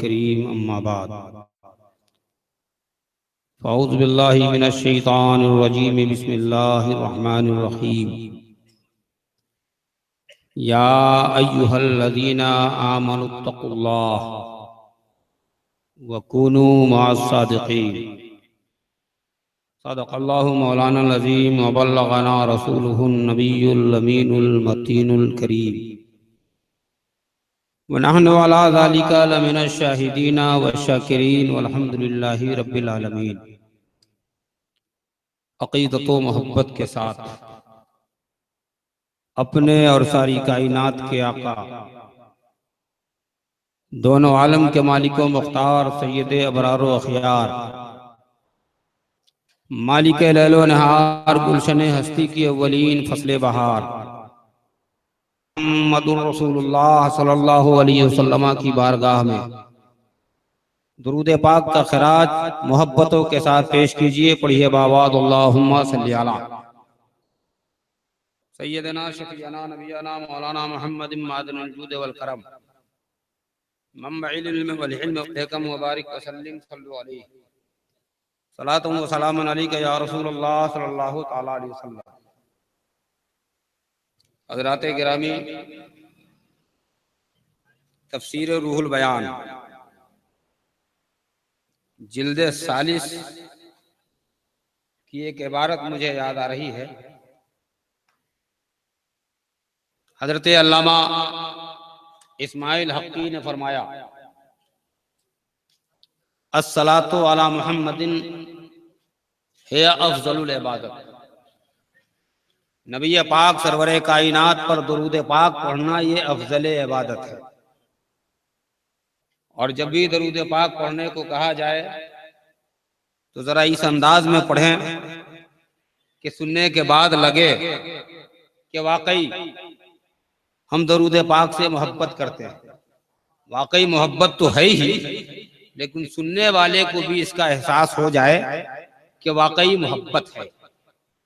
करीम अम्मा बाद फ़अऊज़ु बिल्लाहि मिनश शैतानिर रजीम बिस्मिल्लाहिर रहमानिर रहीम या अय्युहल्लज़ीना आमनुत्तक़ुल्लाह व कूनू मअस सादिक़ीन सदक़ल्लाहु मौलानाल अज़ीम व बल्लगना रसूलुहुन नबियुल अमीनुल मतीनुल करीम व नहनु अला ज़ालिका लमिनश शाहिदीन व शाकिरीन वल्हम्दुलिल्लाहि रब्बिल आलमीन। अक़ीदत व मोहब्बत के साथ अपने और सारी कायनात के आका, दोनों आलम के मालिक व मुख्तार सैयद अबरार व अखयार, मालिक लैलो नहार, गुलशन हस्ती की अव्वलीन फसले बहार, मुहम्मदुर रसूलुल्लाह सल्लल्लाहु अलैहि वसल्लम की बारगाह में दुरूद पाक का खिराज मोहब्बतों के साथ पेश कीजिए। पढ़िए बावाद अल्लाहुम्मा सल्ली अला सय्यदना शफीअना नबियना मौलाना मुहम्मद मादनुल जूद वल करम मंबइल इल्म वल हिल्म वल हिकम व बारिक व सल्लिम सल्लु अलैहि सलातु व सलामुन अलैका या रसूलुल्लाह सल्लल्लाहु तआला अलैहि वसल्लम। हज़रात गिरामी, तफसीर रूहुल बयान जिल्द सालिस की एक इबारत मुझे याद आ रही है। हजरत अल्लामा इस्माइल हक्की ने फरमाया, अस्सलातु अला मुहम्मदिन हिया अफजलुल इबादत। नबी पाक सरवरे कायनात पर दुरूद पाक पढ़ना ये अफजल इबादत है। और जब भी दरूद पाक पढ़ने को कहा जाए तो जरा इस अंदाज में पढ़ें कि सुनने के बाद लगे कि वाकई हम दरूद पाक से मोहब्बत करते हैं। वाकई मोहब्बत तो है ही, लेकिन सुनने वाले को भी इसका एहसास हो जाए कि वाकई मोहब्बत है।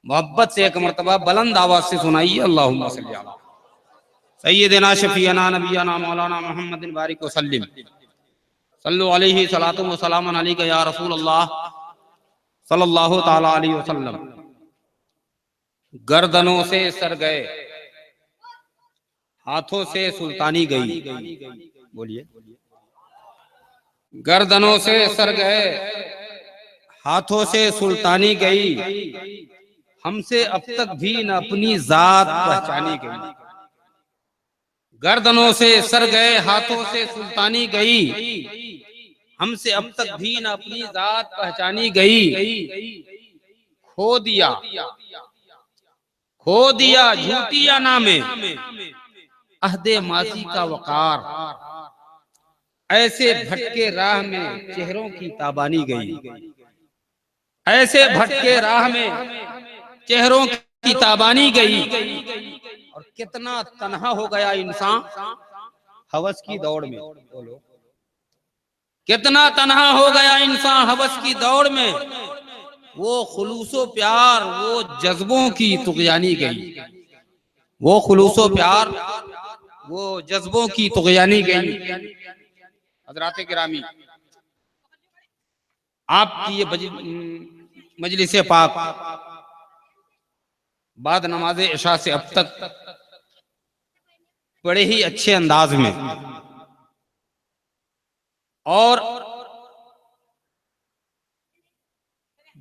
मोहब्बत से एक मरतबा बुलंद आवाज से सुनाइए, अल्लाहुम्मा सल्ली अला सय्यदना शफीअना नबियना मौलाना मुहम्मदिन बारिक व सल्लिम सल्लु अलैहि सलातु व सलामुन अलैका या रसूलल्लाह सल्लल्लाहु तआला अलैहि वसल्लम। गर्दनों से सर गए, हाथों से सुल्तानी गई। बोलिए। गर्दनों से सर गए, हाथों से सुल्तानी गई, हमसे अब तक भी न अपनी जात पहचानी गई। गर्दनों से सर गए, हाथों से सुल्तानी गई, हमसे अब तक भी न अपनी जात पहचानी गई। खो दिया झूठिया नामे अहदे माजी का वकार। ऐसे भटके राह में चेहरों की ताबानी गई। ऐसे भटके राह में चेहरों की ताबानी गई। और कितना तन्हा हो गया इंसान हवस की दौड़ में। बोलो, कितना तन्हा हो गया इंसान हवस की दौड़ में। वो खुलूसो प्यार, वो जज्बों की तुग़यानी गई। वो खुलूसो प्यार, वो जज्बों की तुग़यानी गई। हज़रात गिरामी, आपकी ये मजलिस पाक बाद नमाज इशा से अब तक बड़े ही अच्छे अंदाज में और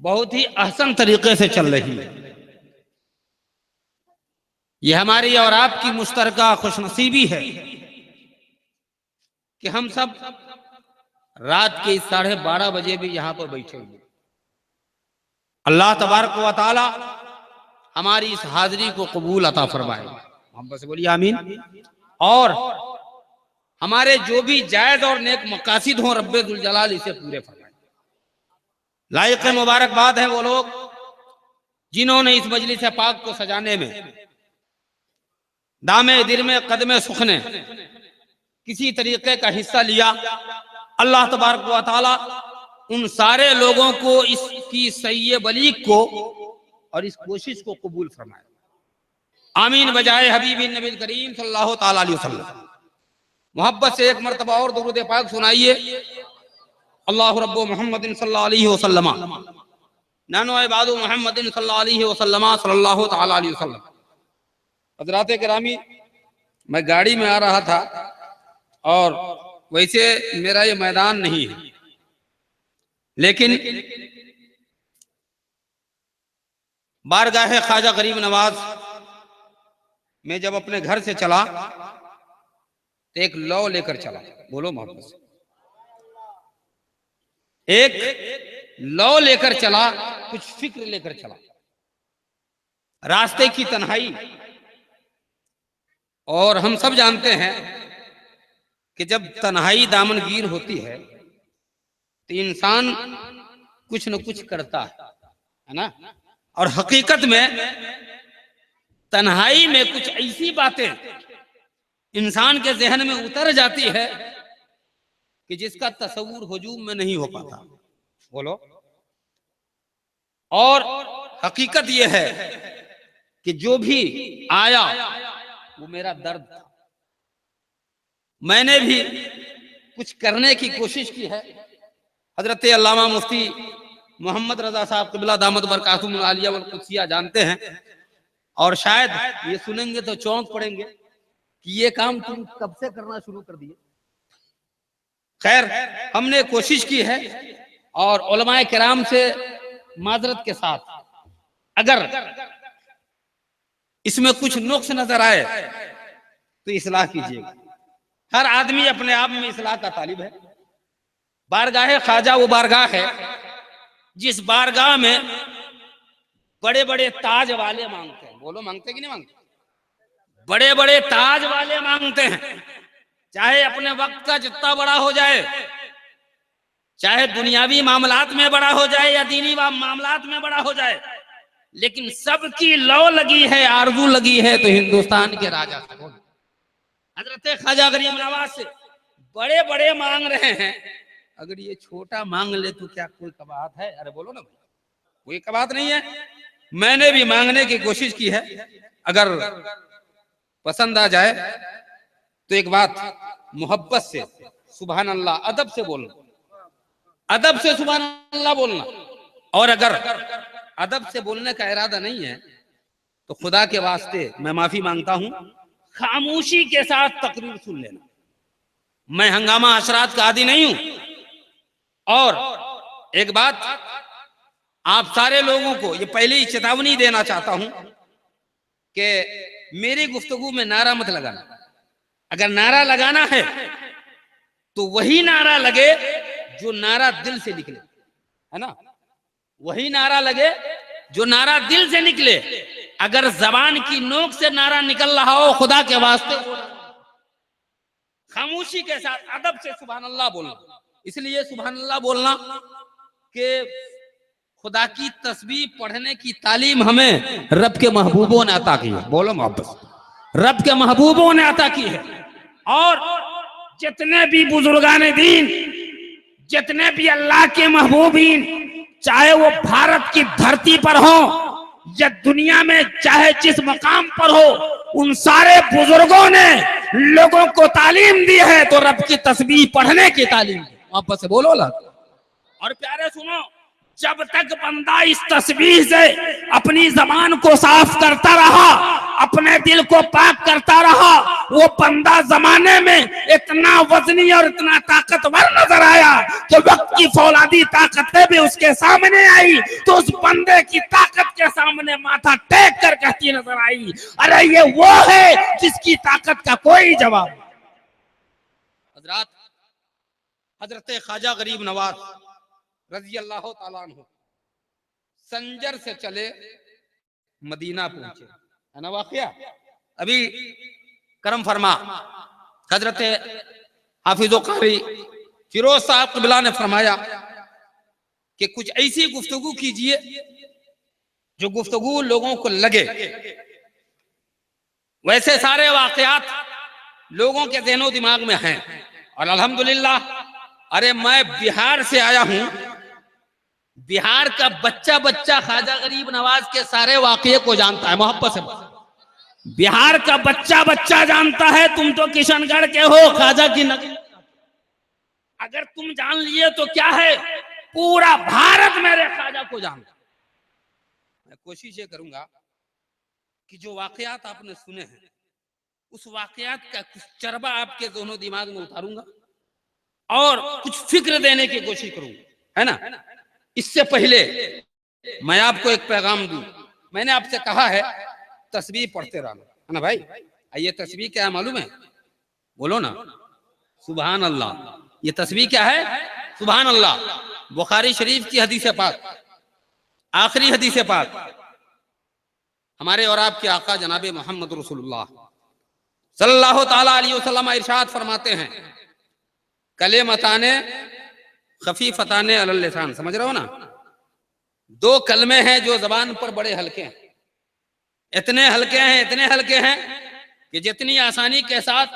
बहुत ही अहसन तरीके से चल रही है। यह हमारी और आपकी मुश्तरका खुशनसीबी है कि हम सब रात के 12:30 बजे भी यहां पर बैठे हुए। अल्लाह तबारक व तआला हमारी इस हाजिरी को कबूल अता फरमाए। मोहब्बत से बोलिए आमीन। और हमारे जो भी जायज और नेक मकासिद हों, रब्बे दुल जलाल इसे पूरे फरमाए। लायक मुबारकबाद है वो लोग जिन्होंने इस मजलिस पाक को सजाने में दामे दिल में कदमे सुखने किसी तरीके का हिस्सा लिया। अल्लाह तबारक व तआला उन सारे लोगों को इसकी सही बलीग को और इस कोशिश को कबूल फरमाए। आमीन बजाए हबीबी नबी करीम सल्लल्लाहु तआला अलैहि वसल्लम। मोहब्बत से एक मरतबा और दुरूद पाक सुनाइए। अल्लाह रब्बु मुहम्मदिन सल्लल्लाहु अलैहि वसल्लम नानो इबादु मुहम्मदिन सल्लल्लाहु अलैहि वसल्लम सल्लल्लाहु तआला अलैहि वसल्लम। हज़रात किरामी, मैं गाड़ी में आ रहा था और वैसे मेरा ये मैदान नहीं है, लेकिन बारगाह ख्वाजा गरीब नवाज में जब अपने घर से चला तो एक लौ लेकर चला। बोलो मोहब्बत से। एक लौ लेकर चला, कुछ फिक्र लेकर चला। रास्ते की तन्हाई, और हम सब जानते हैं कि जब तन्हाई दामनगीर होती है तो इंसान कुछ न कुछ करता है ना। और हकीकत में तन्हाई में कुछ ऐसी बातें इंसान के जहन में उतर जाती है कि जिसका तसव्वुर हुजूम में नहीं हो पाता। बोलो। और हकीकत यह है कि जो भी आया वो मेरा दर्द था। मैंने भी कुछ करने की कोशिश की है। हजरत अल्लामा मुफ्ती मोहम्मद रजा साहब क़िबला दामत बरकातुहुम आलिया वल कुद्सिया जानते हैं, और शायद ये सुनेंगे तो चौंक पड़ेंगे कि ये काम तुम कब से करना शुरू कर दिए। खैर, हमने कोशिश की है और उलमाए किराम से माजरत के साथ अगर इसमें कुछ नुक्स नजर आए तो इस्लाह कीजिएगा। हर आदमी अपने आप में इस्लाह का तालिब है। बारगाह ख्वाजा वो बारगाह है जिस बारगाह में बड़े बड़े ताज वाले मांगते हैं। बोलो, मांगते कि नहीं मांगते? बड़े बड़े ताज वाले मांगते हैं, चाहे अपने वक्त का जितना बड़ा हो जाए, चाहे दुनियावी मामलात में बड़ा हो जाए या दीनी मामलात में बड़ा हो जाए, लेकिन सबकी लौ लगी है, आरजू लगी है तो हिंदुस्तान के राजा से। हजरत ख्वाजा गरीब नवाज से बड़े बड़े मांग रहे हैं, अगर ये छोटा मांग ले तो क्या कोई कबात है? अरे बोलो ना, कोई कबात नहीं है। मैंने भी मांगने की कोशिश की है, अगर पसंद आ जाए तो एक बात मोहब्बत से सुभान अल्लाह, अदब से बोलना, अदब से सुभान अल्लाह बोलना। और अगर अदब से बोलने का इरादा नहीं है तो खुदा के वास्ते मैं माफी मांगता हूं, खामोशी के साथ तकरीर सुन लेना। मैं हंगामा असरात का आदी नहीं हूं। और एक बात आप सारे लोगों को ये पहले ही चेतावनी देना चाहता हूं कि मेरी गुफ्तगू में नारा मत लगाना। अगर नारा लगाना है तो वही नारा लगे जो नारा दिल से निकले, है ना? वही नारा लगे जो नारा दिल से निकले। अगर जबान की नोक से नारा निकल रहा हो, खुदा के वास्ते खामोशी के साथ अदब से सुभान अल्लाह बोलना। इसलिए सुभान अल्लाह बोलना कि खुदा की तस्बीह पढ़ने की तालीम हमें रब के महबूबों ने अता की है। बोलो मोहब्बत, रब के महबूबों ने अता की है। और जितने भी बुजुर्गान दीन, जितने भी अल्लाह के महबूबीन, चाहे वो भारत की धरती पर हो या दुनिया में चाहे जिस मकाम पर हो, उन सारे बुजुर्गों ने लोगों को तालीम दी है तो रब की तस्बीह पढ़ने की तालीम दी। वापस से बोलो ला। और प्यारे सुनो, जब तक बंदा इस तस्बीह से अपनी जबान को साफ करता रहा, अपने दिल को पाक करता रहा, वो बंदा जमाने में इतना वजनी और इतना ताकतवर नजर आया कि वक्त की फौलादी ताकतें भी उसके सामने आई तो उस बंदे की ताकत के सामने माथा टेक कर कहती नजर आई, अरे ये वो है जिसकी ताकत का कोई जवाब। हजरत ख्वाजा गरीब नवाज रजी अल्लाह ताला अन्हु संजर से चले मदीना पहुंचे, है ना वाकया? अभी करम फरमा हजरत हाफिज़ो कारी फिरोज साहब क़िबला ने फरमाया कि कुछ ऐसी गुफ्तगू कीजिए जो गुफ्तगू लोगों को लगे। वैसे सारे वाकयात लोगों के ज़हनो दिमाग में हैं और अल्हम्दुलिल्लाह, अरे मैं बिहार से आया हूं, बिहार का बच्चा बच्चा ख्वाजा गरीब नवाज के सारे वाकये को जानता है। मोहब्बत से बिहार का बच्चा बच्चा जानता है, तुम तो किशनगढ़ के हो, ख्वाजा की नकल। अगर तुम जान लिए तो क्या है, पूरा भारत मेरे ख्वाजा को जानता। मैं कोशिश ये करूंगा कि जो वाकयात आपने सुने हैं उस वाकयात का कुछ चरबा आपके दोनों दिमाग में उतारूंगा और कुछ फिक्र देने की कोशिश करूंगा, है ना। इससे पहले मैं आपको एक पैगाम दूं। मैंने आपसे कहा है तस्बीह पढ़ते रहना, है ना भाई। ये तस्बीह क्या है मालूम है? बोलो ना, सुभान अल्लाह। ये तस्बीह क्या है? सुभान अल्लाह। बुखारी शरीफ की हदीस पाक, आखिरी हदीस पाक, हमारे और आपके आका जनाबे मोहम्मद रसूलुल्लाह सल्लल्लाहु ताला अलैहि वसल्लम इरशाद फरमाते हैं, कलेमताने खफीफताने अलल लिसान। समझ रहे हो ना? दो कलमे हैं जो जबान पर बड़े हल्के हैं। इतने हल्के हैं, इतने हल्के हैं कि जितनी आसानी के साथ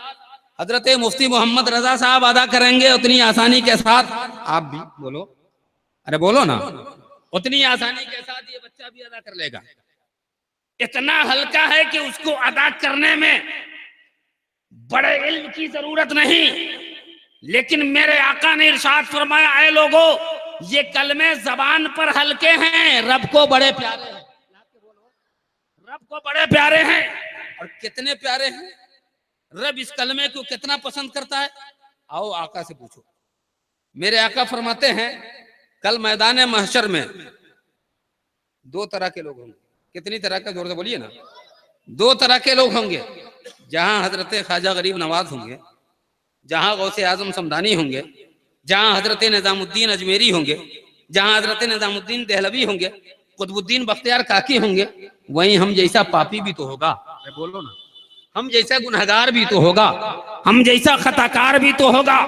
हजरत मुफ्ती मोहम्मद रजा साहब अदा करेंगे उतनी आसानी के साथ आप भी, बोलो, अरे बोलो ना, उतनी आसानी के साथ ये बच्चा भी अदा कर लेगा। इतना हल्का है कि उसको अदा करने में बड़े इल्म की जरूरत नहीं। लेकिन मेरे आका ने इरशाद फरमाया, ऐ लोगों, ये कलमे जबान पर हल्के हैं, रब को बड़े प्यारे हैं। रब को बड़े प्यारे हैं। और कितने प्यारे हैं? रब इस कलमे को कितना पसंद करता है? आओ आका से पूछो। मेरे आका फरमाते हैं, कल मैदान महशर में दो तरह के लोग होंगे। कितनी तरह का? जोर से बोलिए ना। दो तरह के लोग होंगे। जहां हजरत ख्वाजा गरीब नवाज होंगे, जहां गौसे आजम समदानी होंगे, जहां हजरत निजामुद्दीन अजमेरी होंगे, जहां हजरत निजामुद्दीन देहलवी होंगे, कुतुबुद्दीन बख्तियार काकी होंगे, वहीं हम जैसा पापी भी तो होगा। बोलो ना, हम जैसा गुनहगार भी तो होगा, हम जैसा खताकार भी तो होगा।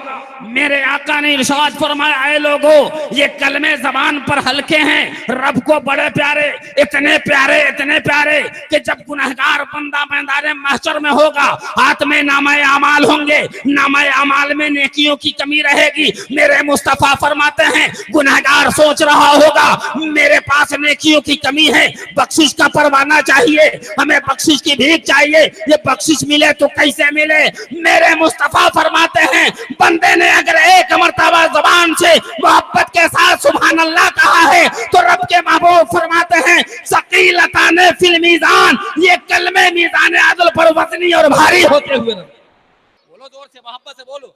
मेरे आका ने इरशाद फरमाया, ऐ लोगों, ये कलमे जबान पर हल्के हैं, रब को बड़े प्यारे, इतने प्यारे कि जब गुनहगार बंदा मैदान महशर में होगा, हाथ में नामाए अमाल होंगे, नामाए अमाल में नेकियों की कमी रहेगी। मेरे मुस्तफा फरमाते हैं, गुनहगार सोच रहा होगा मेरे पास नेकियों की कमी है, बख्शिश का परवाना चाहिए, हमें बख्शिश की भीख चाहिए। ये बख्शिश मिले तो कैसे मिले? मेरे मुस्तफा फरमाते हैं, बंदे ने अगर एक मर्तबा ज़बान से मोहब्बत के साथ सुभान अल्लाह कहा है तो रब के महबूब फरमाते हैं, सकीलताने फिल मीज़ान, ये कलमे मीज़ान अदल पर वजनी और भारी होते हुए। बोलो जोर से, मोहब्बत से बोलो।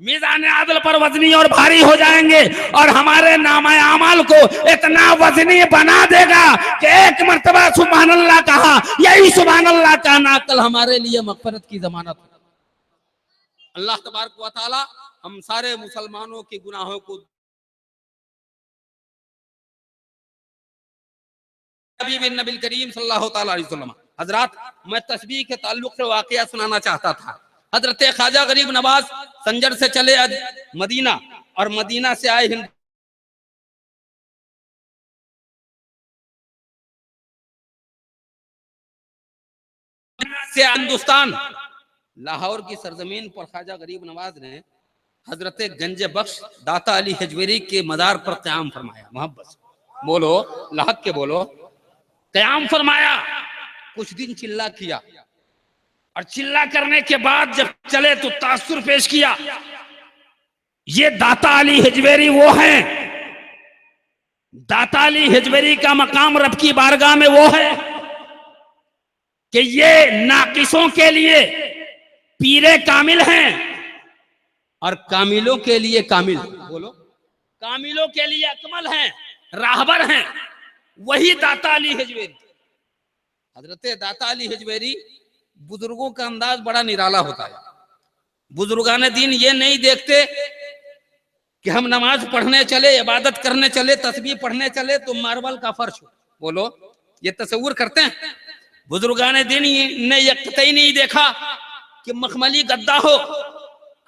मीज़ान अदल पर वजनी और भारी हो जाएंगे और हमारे नामा अमाल को इतना वजनी बना देगा कि एक मर्तबा सुभान अल्लाह कहा, यही सुभान अल्लाह का नाकल हमारे लिए मग़फ़िरत की ज़मानत है। अल्लाह तबारक व तआला हम सारे मुसलमानों के गुनाहों को नबी करीम सल्लल्लाहु तआला अलैहि वसल्लम। हजरात, मैं तस्बीह के ताल्लुक से वाकया सुनाना चाहता था। हजरत ख्वाजा गरीब नवाज संजर से चले मदीना और मदीना से आए हिंदुस्तान। लाहौर की सरजमीन पर ख्वाजा गरीब नवाज ने हजरत गंज बख्श दाता अली हजवेरी के मदार पर क़याम फरमाया। मोहब्बत बोलो, लाहक के बोलो, क़याम फरमाया। कुछ दिन चिल्ला किया और चिल्ला करने के बाद जब चले तो तासुर पेश किया। ये दाता अली हजवेरी वो हैं, दाता अली हजवेरी का मकाम रब की बारगाह में वो है कि ये नाकिसों के लिए पीरे कामिल हैं और कामिलों के लिए कामिल, बोलो, कामिलों के लिए अकमल हैं, राहबर हैं। वही दाता अली हजवेरी। हजरत दाता अली हजवेरी, बुजुर्गों का अंदाज बड़ा निराला होता है। बुजुर्गान दीन ये नहीं देखते कि हम नमाज पढ़ने चले, इबादत करने चले, तस्बीह पढ़ने चले तो मार्बल का फर्श हो। बोलो, ये तस्वुर करते हैं? बुजुर्गान दीन ने ये कतई नहीं देखा कि मखमली गद्दा हो।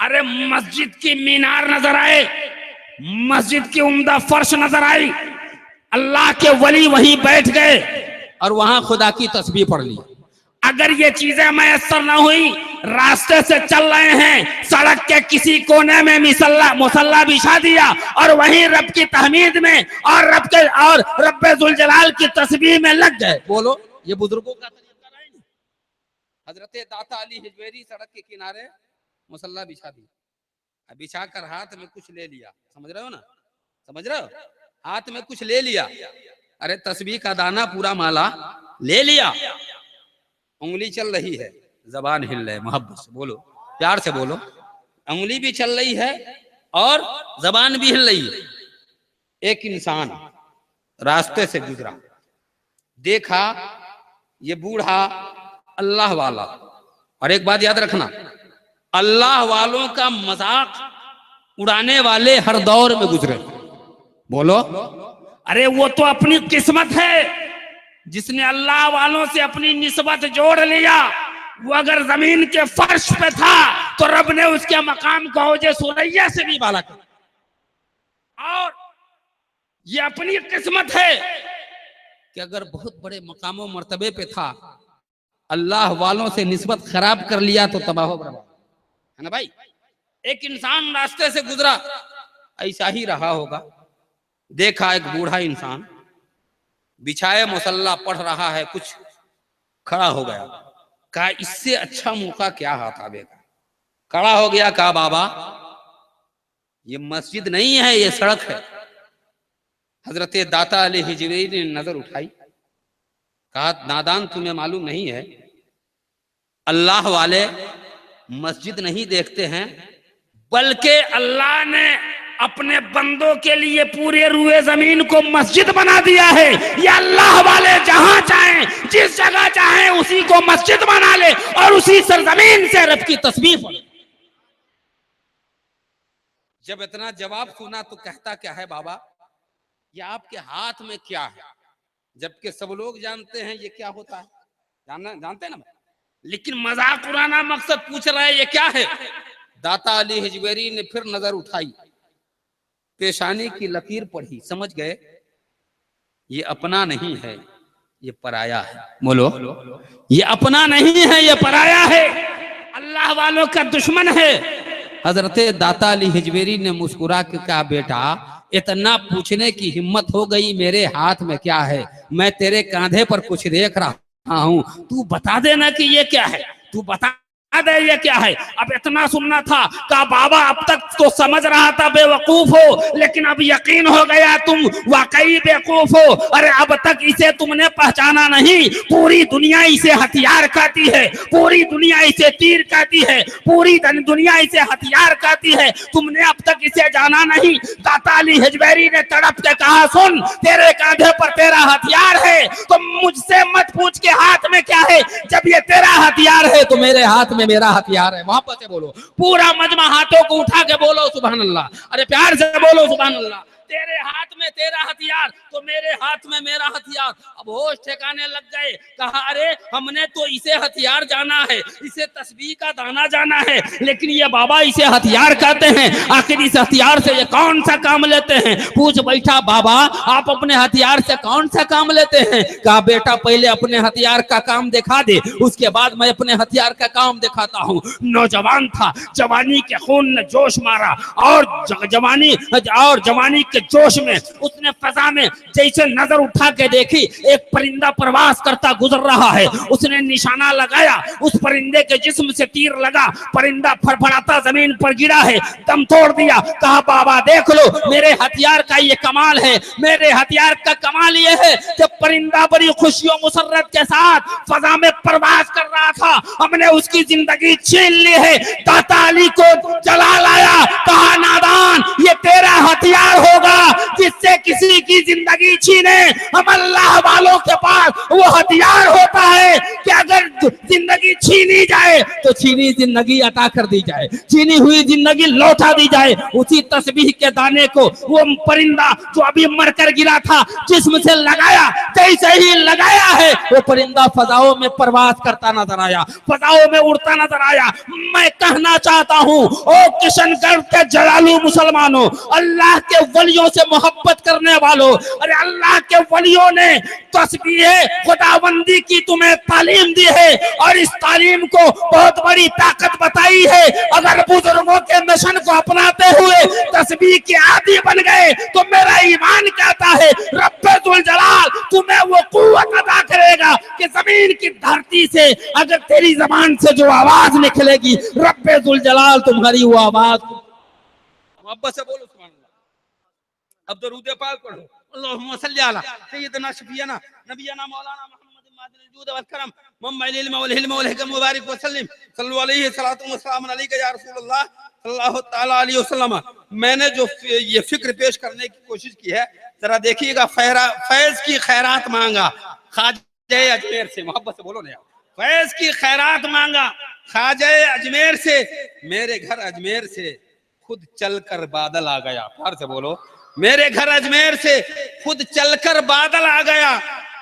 अरे मस्जिद की मीनार नजर आए, मस्जिद की उम्दा फर्श नजर आई, अल्लाह के वली वहीं बैठ गए और वहां खुदा की तस्बीह पढ़ ली। अगर ये चीजें मैसर ना हुई, रास्ते से चल रहे हैं, सड़क के किसी कोने में मुसल्ला बिछा दिया और वहीं रब की तहमीद में और रब्बे जुल जलाल की तस्बीह में लग गए। बोलो, ये बुजुर्गों का तरीका नहीं। हजरत दाता अली हिजवेरी सड़क के किनारे मुसल्ला बिछा दी, बिछा कर हाथ में कुछ ले लिया, समझ रहे हो ना, समझ रहे हो, हाथ में कुछ ले लिया, अरे तस्बीह का दाना पूरा माला ले लिया, उंगली चल रही है, जबान हिल रही है, मोहब्बत से बोलो, प्यार से बोलो, उंगली भी चल रही है और जबान भी हिल रही है। एक इंसान रास्ते से गुजरा, देखा ये बूढ़ा अल्लाह वाला, और एक बात याद रखना, अल्लाह वालों का मजाक उड़ाने वाले हर दौर में गुजरे, बोलो, अरे वो तो अपनी किस्मत है जिसने अल्लाह वालों से अपनी निस्बत जोड़ लिया, वो अगर जमीन के फर्श पे था तो रब ने उसके मकाम को औजे सुरैया से भी बाला कर, और ये अपनी किस्मत है कि अगर बहुत बड़े मकामों मर्तबे पे था, अल्लाह वालों से निस्बत खराब कर लिया तो तबाह बर्बाद है ना भाई। एक इंसान रास्ते से गुजरा, ऐसा ही रहा होगा, देखा एक बूढ़ा इंसान बिछाए मुसल्ला पढ़ रहा है, कुछ खड़ा हो गया, कहा इससे अच्छा मौका क्या हाथ आवेगा, खड़ा हो गया, कहा बाबा ये मस्जिद नहीं है, ये सड़क है। हजरत दाता अली हिजवेरी ने नजर उठाई, कहा नादान तुम्हें मालूम नहीं है, अल्लाह वाले मस्जिद नहीं देखते हैं, बल्कि अल्लाह ने अपने बंदों के लिए पूरे रुए जमीन को मस्जिद बना दिया है। ये अल्लाह वाले जहां चाहें, जिस जगह चाहें, उसी को मस्जिद बना ले और उसी सरजमीन से रब की तस्बीह पढ़े। जब इतना जवाब सुना तो कहता क्या है बाबा, ये आपके हाथ में क्या है, जबकि सब लोग जानते हैं ये क्या होता है, जानते हैं ना, लेकिन मजाक उड़ाना मकसद पूछ रहा है ये क्या है। दाता अली हिजवेरी ने फिर नजर उठाई, पेशानी की लकीर पढ़ी, समझ गए ये अपना नहीं है, ये पराया है, बोलो, ये अपना नहीं है, ये पराया है, अल्लाह वालों का दुश्मन है। हजरत दाता अली हिजवेरी ने मुस्कुरा के कहा बेटा इतना पूछने की हिम्मत हो गई, मेरे हाथ में क्या है, मैं तेरे कांधे पर कुछ देख रहा हूं, तू बता देना कि ये क्या है, तू बता दे ये क्या है। अब इतना सुनना था, कहा बाबा अब तक तो समझ रहा था बेवकूफ हो, लेकिन अब यकीन हो गया तुम वाकई बेवकूफ हो। अरे अब तक इसे तुमने पहचाना नहीं, पूरी दुनिया इसे हथियार कहती है, पूरी दुनिया इसे तीर कहती है, पूरी दुनिया इसे हथियार कहती है, तुमने अब तक इसे जाना नहीं। दाता अली हिजवेरी ने तड़प के कहा सुन, तेरे कांधे पर तेरा हथियार है तो मुझसे मत पूछ के हाथ में क्या है, जब ये तेरा हथियार है तो मेरे हाथ में मेरा हथियार है। वापस से बोलो, पूरा मजमा हाथों को उठा के बोलो सुभान अल्लाह, अरे प्यार से बोलो सुभान अल्लाह। तेरे हाथ में तेरा हथियार तो मेरे हाथ में मेरा हथियार। अब होश ठिकाने लग गए, कहा अरे हमने तो इसे हथियार जाना है, इसे तस्बीह का दाना जाना है, लेकिन ये बाबा इसे हथियार कहते हैं, आखिर इस हथियार से ये कौन सा काम लेते हैं। पूछ बैठा बाबा आप अपने हथियार से कौन सा काम लेते हैं। कहा बेटा पहले अपने हथियार का काम दिखा दे, उसके बाद मैं अपने हथियार का काम दिखाता हूँ। नौजवान था, जवानी के खून ने जोश मारा और जवानी के जोश में उसने फजा में जैसे नजर उठा के देखी, एक परिंदा प्रवास करता गुजर रहा है, उसने निशाना लगाया, उस परिंदे के जिस्म से तीर लगा, परिंदा फड़फड़ाता जमीन पर गिरा है, दम तोड़ दिया। कहा बाबा देख लो मेरे हथियार का ये कमाल है, मेरे हथियार का कमाल ये है कि परिंदा बड़ी खुशियों मुसर्रत के साथ फजा में प्रवास कर रहा था, हमने उसकी जिंदगी छीन ली है। दाता अली को जला लाया, कहा नादान ये तेरा हथियार होगा जिससे किसी की जिंदगी छीने। हम अल्लाह वालों के पास वो हथियार होता है कि अगर जिंदगी छीनी जाए तो छीनी जिंदगी अता कर दी जाए, छीनी हुई जिंदगी लौटा दी जाए। उसी तस्बीह के दाने को वो परिंदा जो अभी मरकर गिरा था जिस्म से लगाया, जैसे ही लगाया है वो परिंदा फजाओं में प्रवास करता नजर आया, फजाओं में उड़ता नजर आया। मैं कहना चाहता हूँ ओ किशनगढ़ के जलालू मुसलमानों, अल्लाह के वलियों से मोहब्बत करने वालों, अरे अल्लाह के वलियों ने तस्बीह खुदाबंदी की तुम्हें तालीम दी है और इस तालीम को बहुत बड़ी ताकत बताई है। अगर बुजुर्गों के मिशन को अपनाते हुए तस्बीह के आदी बन गए तो मेरा ईमान कहता है रब्बुल जलाल तुम्हें वो कुव्वत अता करेगा कि जमीन की धरती से अगर तेरी जबान से जो आवाज निकलेगी रब्बुल जलाल तुम्हारी वो आवाज मोहब्बत से बोलो सुभान अल्लाह। अब दरूद पाक पढ़ो। अल्लाहुम्मा सल्ली अला सय्यिदना शफीना नबियना मौलाना मुहम्मद मादिल जूद वल करम मुम्मइल इल्म वल हिल्म वल हिकम मुबारक वसल्लम सल्लल्लाहु अलैहि सलातु व सलाम अलैका या रसूलुल्लाह सल्लल्लाहु तआला अलैहि वसल्लम। मैंने जो ये फिक्र पेश करने की कोशिश की है जरा देखिएगा। फैज की खैरात मांगा ख्वाजा अजमेर से, मोहब्बत से बोलो ना यार। फैज की खैरात मांगा ख्वाजा अजमेर से, मेरे घर अजमेर से खुद चलकर बादल आ गया। प्यार से बोलो, मेरे घर अजमेर से खुद चलकर बादल आ गया।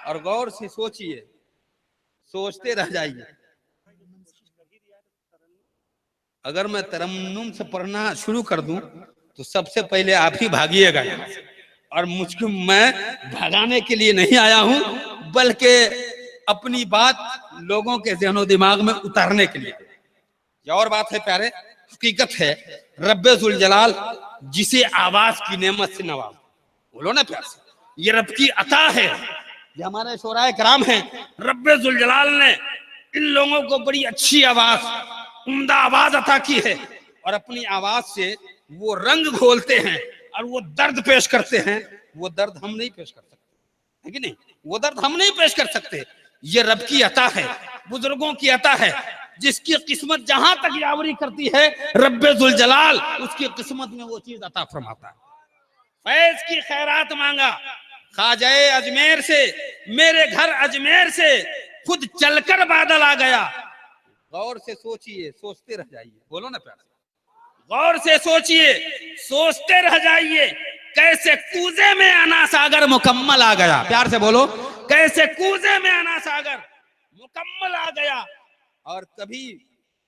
और गौर से सोचिए, सोचते रह जाइए। अगर मैं तरन्नुम से पढ़ना शुरू कर दूं तो सबसे पहले आप ही भागिएगा यहाँ से। और मुझको मैं भगाने के लिए नहीं आया हूं बल्कि अपनी बात लोगों के ज़हनो दिमाग में उतारने के लिए। ये और बात है प्यारे, हकीकत है रब्बुल जलाल जिसे आवाज की नेमत से नवाज, बोलो ना प्यार से, ये रब की अता है। ये हमारे शोराए कराम हैं, रब्बुल जलाल ने इन लोगों को बड़ी अच्छी आवाज, उम्दा आवाज अता की है और अपनी आवाज से वो रंग घोलते हैं और वो दर्द पेश करते हैं। वो दर्द हम नहीं पेश कर सकते, है कि नहीं? वो दर्द हम नहीं पेश कर सकते। ये रब की अता है, बुजुर्गों की अता है। जिसकी किस्मत जहां तक यावरी करती है रब्बुल जलाल उसकी किस्मत में वो चीज अता फरमाता है। फैज की खैरात मांगा ख्वाजा अजमेर से, मेरे घर अजमेर से खुद चलकर बादल आ गया। गौर से सोचिए, सोचते रह जाइए, बोलो ना प्यार से। गौर से सोचिए, सोचते रह जाइए, कैसे कूजे में अना सागर मुकम्मल आ गया। प्यार से बोलो, कैसे कूजे में अना सागर मुकम्मल आ गया। और कभी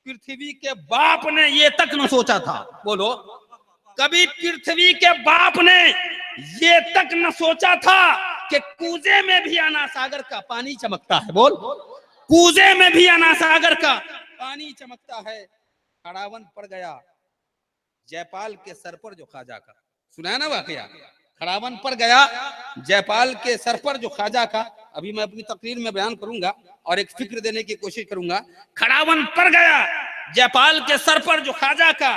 पृथ्वी के बाप ने ये तक न सोचा था, बोलो, कभी पृथ्वी के बाप ने ये तक न सोचा था कि कूजे में भी अना सागर का पानी चमकता है। बोल, कूजे में भी अना सागर का पानी चमकता है। खड़ावन पड़ गया जयपाल के सर पर जो ख्वाजा का, सुना है ना वाकया? खड़ावन पर गया जयपाल के सर पर जो ख्वाजा का। अभी मैं अपनी तकरीर में बयान करूंगा और एक फिक्र देने की कोशिश करूंगा। खड़ावन पर गया जयपाल के सर पर जो ख्वाजा का,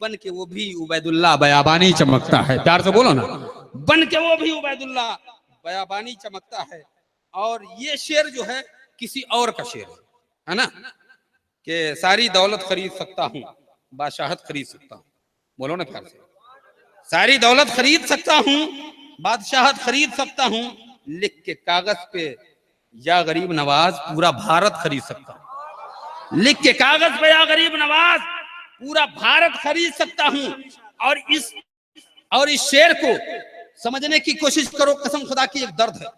बन के वो भी उबैदुल्लाह बयाबानी चमकता है। प्यार से बोलो ना, बन के वो भी उबैदुल्लाह बयाबानी चमकता है। और ये शेर जो है किसी और का शेर है ना, कि सारी दौलत खरीद सकता हूँ, बादशाहत खरीद सकता हूँ। बोलो ना प्यार से, सारी दौलत खरीद सकता हूँ, बादशाहत खरीद सकता हूँ, लिख के कागज पे या गरीब नवाज पूरा भारत खरीद सकता हूँ। लिख के कागज पे या गरीब नवाज पूरा भारत खरीद सकता हूँ। और इस शेर को समझने की कोशिश करो, कसम खुदा की एक दर्द है।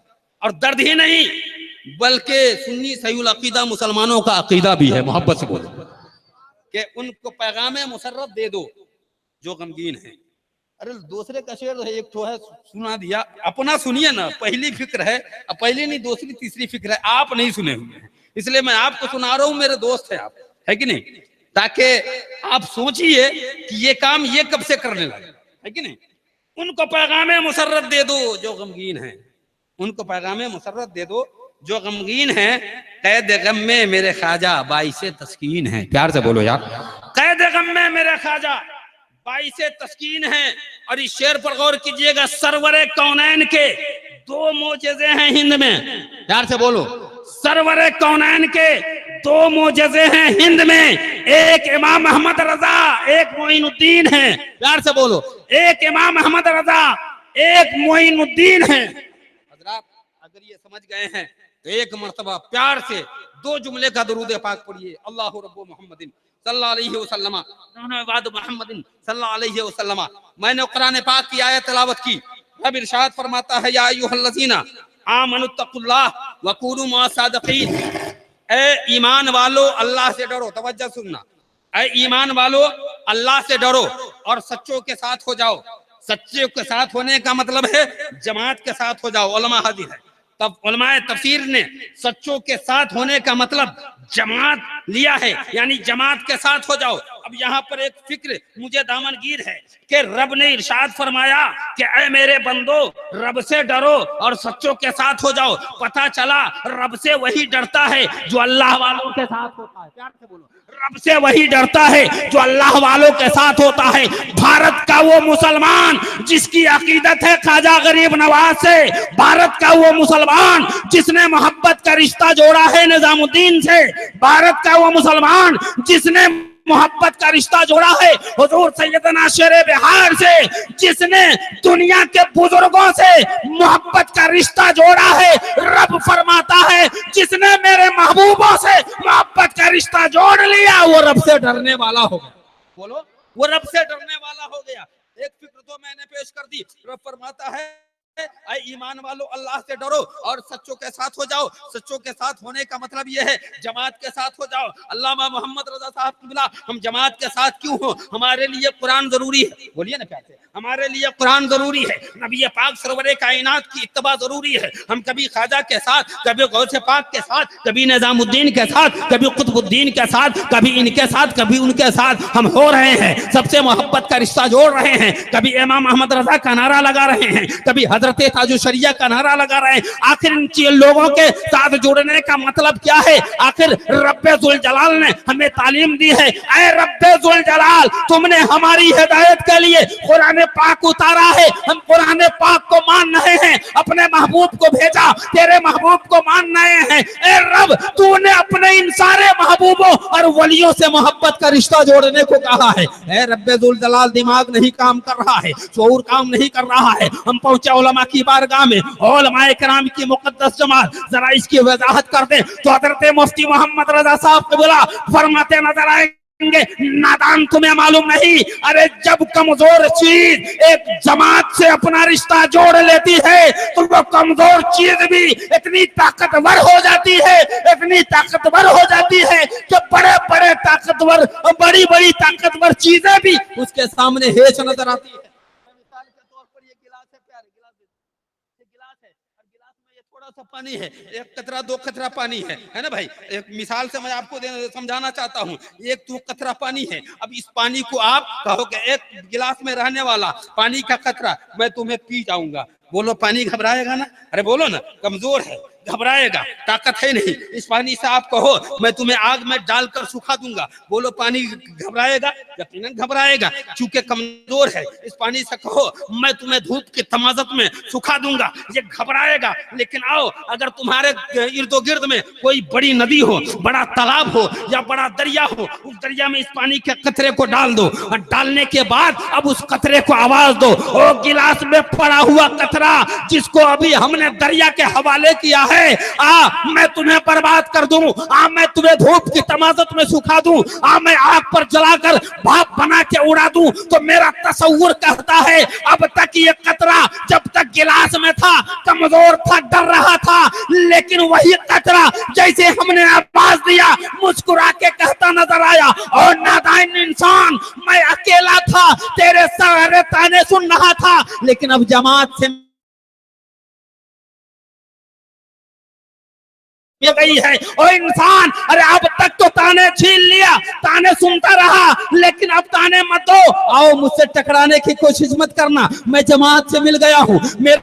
और दर्द ही नहीं बल्कि सुन्नी सहीउल अकीदा मुसलमानों का अकीदा भी है। मोहब्बत से बोलो कि उनको पैगाम मुसर्रत दे दो जो गमगीन है। अरे दूसरे का शेर है, एक तो है सुना दिया, अपना सुनिए ना। पहली फिक्र है, पहली नहीं दूसरी तीसरी फिक्र है, आप नहीं सुने हुए हैं इसलिए मैं आपको सुना रहा हूं। मेरे दोस्त है आप, है कि नहीं? ताकि आप सोचिए कि ये काम ये कब से करने लगे, है कि नहीं? उनको पैगाम मुसर्रत दे दो जो गमगीन है, उनको पैगाम मुसर्रत दे दो जो गमगीन है। कैद गम में मेरे ख्वाजा बाइसे तस्कीन है। प्यार से बोलो यार, कैद गम में मेरे ख्वाजा बाइसे तस्कीन है। और इस शेर पर गौर कीजिएगा, सरवरे कौनैन के दो मोजज़े हैं हिंद में। प्यार से बोलो, सरवरे कौनैन के दो मोजज़े हैं हिंद में, एक इमाम अहमद रजा, एक मोइनुद्दीन है। प्यार से बोलो, एक इमाम अहमद रजा, एक मोइनुद्दीन है। हजरात अगर ये समझ गए हैं तो एक मर्तबा प्यार से दो जुमले का दरूद पाक पढ़िए। अल्लाहु रब्बु मुहम्मदिन सल्लल्लाहु अलैहि वसल्लम बाद मुहम्मदिन सल्लल्लाहु अलैहि वसल्लम। मैंने कुरान पाक की आयत तिलावत की। रब इरशाद फरमाता है, या अय्युहल्लज़ीना आमनुत्तकुल्लाह वकूनू मअस-सादिक़ीन। ए ईमान वालो अल्लाह से डरो, तवज्जो सुनना। ए ईमान वालो अल्लाह से डरो और सच्चों के साथ हो जाओ। सच्चे के साथ होने का मतलब है जमात के साथ हो जाओ, उलमा हाजिर है। तब उलमाए तफसीर ने सच्चों के साथ होने का मतलब जमात लिया है, यानी जमात के साथ हो जाओ। अब यहाँ पर एक फिक्र मुझे दामनगीर है कि रब ने इरशाद फरमाया कि ऐ मेरे बंदो रब से डरो और सच्चों के साथ हो जाओ। पता चला रब से वही डरता है जो अल्लाह वालों के साथ होता है। प्यार से बोलो, रब से वही डरता है जो अल्लाह वालों के साथ होता है। भारत का वो मुसलमान जिसकी अकीदत है ख्वाजा गरीब नवाज से, भारत का वो मुसलमान जिसने मोहब्बत का रिश्ता जोड़ा है निजामुद्दीन से, भारत का वो मुसलमान जिसने मोहब्बत का रिश्ता जोड़ा है हुजूर सैयदना शेरे बिहार से, जिसने दुनिया के बुजुर्गों से मोहब्बत का रिश्ता जोड़ा है। रब फरमाता है जिसने मेरे महबूबों से मोहब्बत का रिश्ता जोड़ लिया वो रब से डरने वाला हो गया। बोलो, वो रब से डरने वाला हो गया। एक फिक्र तो मैंने पेश कर दी। रब फरमाता है ऐ ईमान वालों अल्लाह से डरो और सच्चों के साथ हो जाओ। सच्चों के साथ होने का मतलब यह है जमात के साथ हो जाओ। अल्लामा मोहम्मद रजा साहब ने बोला हम जमात के साथ क्यों हो, हमारे लिए कुरान जरूरी है। बोलिए ना प्यार से, हमारे लिए कुरान जरूरी है, नबी पाक सरवरे कायनात की इत्तबा जरूरी है। हम कभी ख्वाजा के साथ, कभी गौसे पाक के साथ, कभी निजामुद्दीन के साथ, कभी कुतुबुद्दीन के साथ, कभी इनके साथ, कभी उनके साथ हम हो रहे हैं, सबसे मोहब्बत का रिश्ता जोड़ रहे हैं। कभी इमाम अहमद रजा का नारा लगा रहे हैं, कभी हजरत ताजु शरिया का नारा लगा रहे हैं। आखिर इन लोगों के साथ जुड़ने का मतलब क्या है? आखिर रब्बे जुल जलाल ने हमें तालीम दी है, ऐ रब्बे जुल जलाल तुमने हमारी हिदायत के लिए कुरान पाक उतारा है, हम कुरान पाक को मान रहे हैं, अपने महबूब को भेजा, तेरे महबूब को मान रहे हैं। ऐ रब तूने अपने इन सारे महबूबों और वलियों से मोहब्बत का रिश्ता जोड़ने को कहा है। ऐ रब्बे जुल जलाल दिमाग नहीं काम कर रहा है, शऊर काम नहीं कर रहा है। हम पहुंचे उलमा की बारगाह में, उलमाए किराम की मुकद्दस जमात, जरा इसकी वजाहत कर दे। तो हजरत मुफ्ती मोहम्मद रजा साहब को बोला, फरमाते नजर आएंगे नादान तुम्हें मालूम नहीं, अरे जब कमजोर चीज एक जमात से अपना रिश्ता जोड़ लेती है तो वो कमजोर चीज भी इतनी ताकतवर हो जाती है, इतनी ताकतवर हो जाती है कि बड़े बड़े ताकतवर, बड़ी बड़ी ताकतवर चीजें भी उसके सामने हेच नजर आती है। सा पानी है, एक कतरा दो कतरा पानी है ना भाई। एक मिसाल से मैं आपको समझाना चाहता हूँ, एक तो कतरा पानी है। अब इस पानी को आप कहोगे एक गिलास में रहने वाला पानी का कतरा मैं तुम्हें पी जाऊंगा, बोलो पानी घबराएगा ना? अरे बोलो ना, कमजोर है, घबराएगा, ताकत है नहीं। इस पानी से आप कहो मैं तुम्हें आग में डालकर सुखा दूंगा, बोलो पानी घबराएगा? यकीनन घबराएगा, चूंकि कमजोर है। इस पानी से कहो मैं तुम्हें धूप की तमाजत में सुखा दूंगा, ये घबराएगा। लेकिन आओ अगर तुम्हारे इर्दो गिर्द में कोई बड़ी नदी हो, बड़ा तालाब हो या बड़ा दरिया हो, उस दरिया में इस पानी के कतरे को डाल दो और डालने के बाद अब उस कतरे को आवाज दो, ओ गिलास में पड़ा हुआ कतरा जिसको अभी हमने दरिया के हवाले किया है, मैं तुम्हें बर्बाद कर दूं, मैं तुम्हें धूप की तमाजत में सुखा दूं, मैं आग पर जलाकर भाप बना के उड़ा दूं। तो मेरा तसव्वुर कहता है अब तक ये कतरा जब तक गिलास में था कमजोर था, डर रहा था, लेकिन वही कतरा जैसे हमने आवाज दिया मुस्कुरा के कहता नजर आया, और नादान इंसान मैं अकेला था, तेरे सारे ताने सुन रहा था, लेकिन अब जमात से गई है। ओ इंसान, अरे अब तक तो ताने छीन लिया, ताने सुनता रहा, लेकिन अब ताने मत दो, आओ मुझसे टकराने की कोशिश मत करना, मैं जमात से मिल गया हूं, मेरे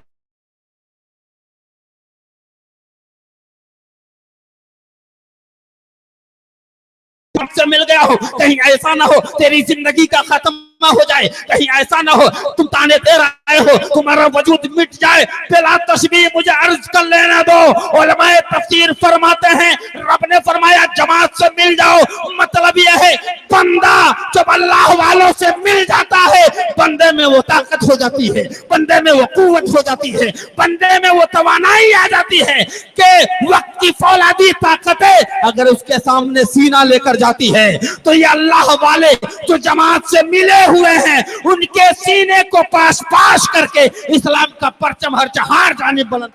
से मिल गया हो, कहीं ऐसा ना हो तेरी जिंदगी का खत्म हो जाए, कहीं ऐसा ना हो तुम ताने दे रहे हो तुम्हारा वजूद मिट जाए। बिला तशबीह मुझे अर्ज कर लेने दो। उलमाए तफसीर फरमाते हैं रब ने फरमाया जमात से मिल जाओ, मतलब यह है बंदा जब अल्लाह वालों से मिल जाता है बंदे में वो ताकत हो जाती है, बंदे में वो कुव्वत हो जाती है, बंदे में वो तवानाई आ जाती है कि वक्त की फौलादी ताकतें अगर उसके सामने सीना लेकर जाती है तो ये अल्लाह वाले जो जमात से मिले हुए हैं उनके सीने को पास पास करके इस्लाम का परचम हर जहार जाने बुलंद।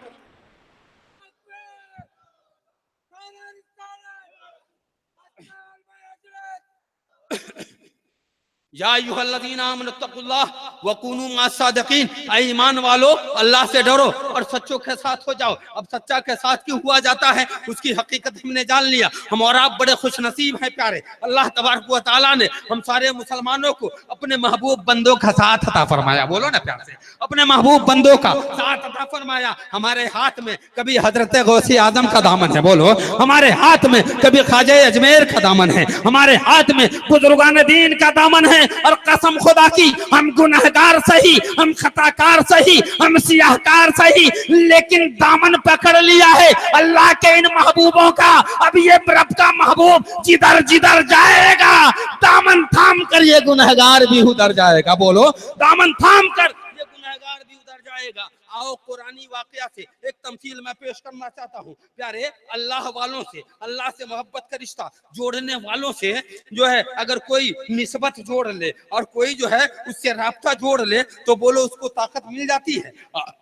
या अय्युहल्लज़ीना आमनु तक़ुल्लाह व कूनू मअस-सादिक़ीन, ऐ ईमान वालो अल्लाह से डरो और सच्चों के साथ हो जाओ। अब सच्चा के साथ क्यों हुआ जाता है उसकी हकीकत हमने जान लिया। हम और आप बड़े खुश नसीब हैं प्यारे। अल्लाह तबारक व तआला ने हम सारे मुसलमानों को अपने महबूब बंदों का साथ अता फरमाया। बोलो ना प्यार से, अपने महबूब बंदों का साथ अता फरमाया। हमारे हाथ में कभी हजरत गौसे आजम का दामन है, बोलो, हमारे हाथ में कभी ख्वाजा अजमेर का दामन है, हमारे हाथ में बुजुर्गान दीन का दामन है। और कसम खुदा की, हम गुनहगार सही, हम खताकार सही, हम सियाहकार सही, लेकिन दामन पकड़ लिया है अल्लाह के इन महबूबों का। अब ये रब का महबूब जिधर जिधर जाएगा दामन थाम कर ये गुनहगार भी उधर जाएगा। बोलो, दामन थाम कर ये गुनहगार भी उधर जाएगा। आओ कुरानी वाकया से एक तमसील मैं पेश करना चाहता हूँ प्यारे। अल्लाह वालों से, अल्लाह से मोहब्बत का रिश्ता जोड़ने वालों से जो है अगर कोई निस्बत जोड़ ले और कोई जो है उससे राब्ता जोड़ ले तो बोलो उसको ताकत मिल जाती है।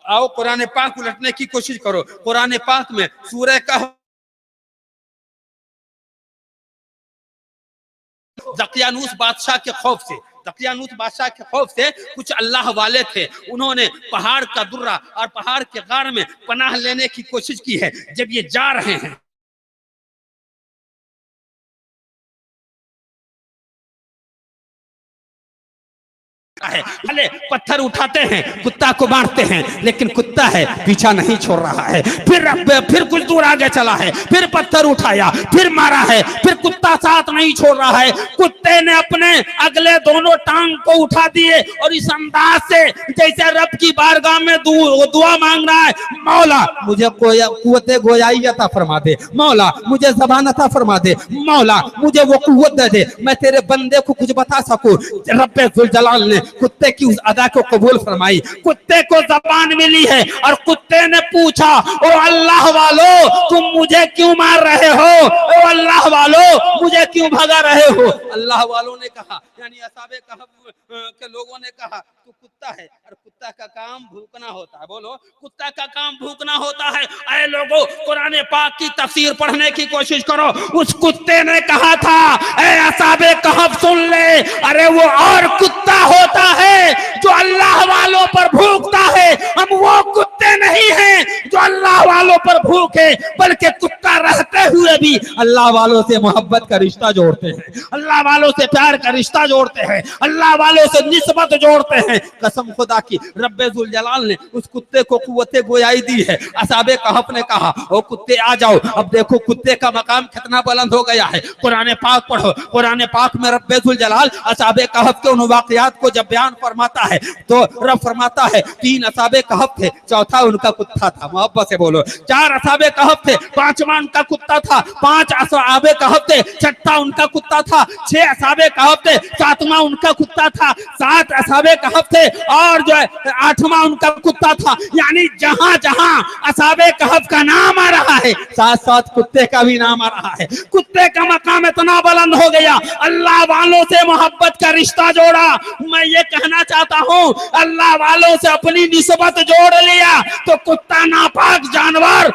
आओ कुरान पाक उलटने की कोशिश करो। कुरान पाक में सूरह कहफ दकियानूस बादशाह के खौफ से, दकियानूस बादशाह के खौफ से कुछ अल्लाह वाले थे, उन्होंने पहाड़ का दुर्रा और पहाड़ के गार में पनाह लेने की कोशिश की है। जब ये जा रहे हैं भले पत्थर उठाते हैं, कुत्ता को मारते हैं, लेकिन कुत्ता है पीछा नहीं छोड़ रहा है। फिर कुछ दूर आगे चला है, फिर पत्थर उठाया, फिर मारा है, फिर कुत्ता साथ नहीं छोड़ रहा है। कुत्ते ने अपने अगले दोनों टांग को उठा दिए और इस अंदाज से जैसे रब की बारगाह में दुआ मांग रहा है, मौला मुझे कुव्वत गोयाई अता फरमा दे, मौला मुझे ज़बान अता फरमा दे, मौला मुझे वो कुव्वत दे दे, मैं तेरे बंदे को कुछ बता सकूं। रब्बे जुल जलाल ने कुत्ते की उस अदा को कबूल फरमाई। कुत्ते को ज़बान मिली है और कुत्ते ने पूछा, ओ अल्लाह वालो तुम मुझे क्यों मार रहे हो, ओ अल्लाह वालो मुझे क्यों भगा रहे हो। अल्लाह वालों ने कहा, यानी असहाबे कहफ के लोगों ने कहा तू कुत्ता है और कुत्ता का काम भूकना होता है। बोलो, कुत्ता का काम भूकना होता है। ऐ लोगों, कुरान पाक की तफसीर पढ़ने की कोशिश करो। उस कुत्ते ने कहा था, ऐ असहाबे कहफ सुन ले, अरे वो और कुत्ता होता है जो अल्लाह वालों पर भूखता है। हम वो कुत्ते नहीं हैं जो अल्लाह वालों पर भूखे, बल्कि कुत्ता रहते हुए भी अल्लाह वालों से मोहब्बत का रिश्ता जोड़ते हैं, अल्लाह वालों से प्यार का रिश्ता जोड़ते हैं, अल्लाह वालों से निस्बत जोड़ते हैं। कसम खुदा की, रब्बे जुल जलाल ने उस कुत्ते को कुव्वत गोयाई दी है। असहाबे कहफ ने कहा, ओ कुत्ते आ जाओ। अब देखो कुत्ते का मकाम कितना बुलंद हो गया है। कुरान पाक पढ़ो, कुरान पाक में रब्बे जुल जलाल असहाबे कहफ के उन वाकयात को जब बयान फरमाता है तो रब फरमाता है 3 असहाबे कहफ थे, चौथा उनका कुत्ता था। मोहब्बत से बोलो, 4 असहाबे कहफ थे, 5वां उनका कुत्ता था, 5 असहाबे कहफ थे, 6ठा उनका कुत्ता था, 6 असहाबे कहफ थे, 7वां उनका कुत्ता था, 7 असहाबे कहफ थे और जो है 8वां उनका कुत्ता था। यानी जहां जहां असहाबे कहफ का नाम आ रहा है साथ साथ कुत्ते का भी नाम आ रहा है। कुत्ते का मकाम इतना बुलंद हो गया, अल्लाह वालों से मोहब्बत का रिश्ता जोड़ा। मैं ये कहना चाहता हूँ, अल्लाह वालों से अपनी निस्बत जोड़ लिया तो कुत्ता नापाक जानवर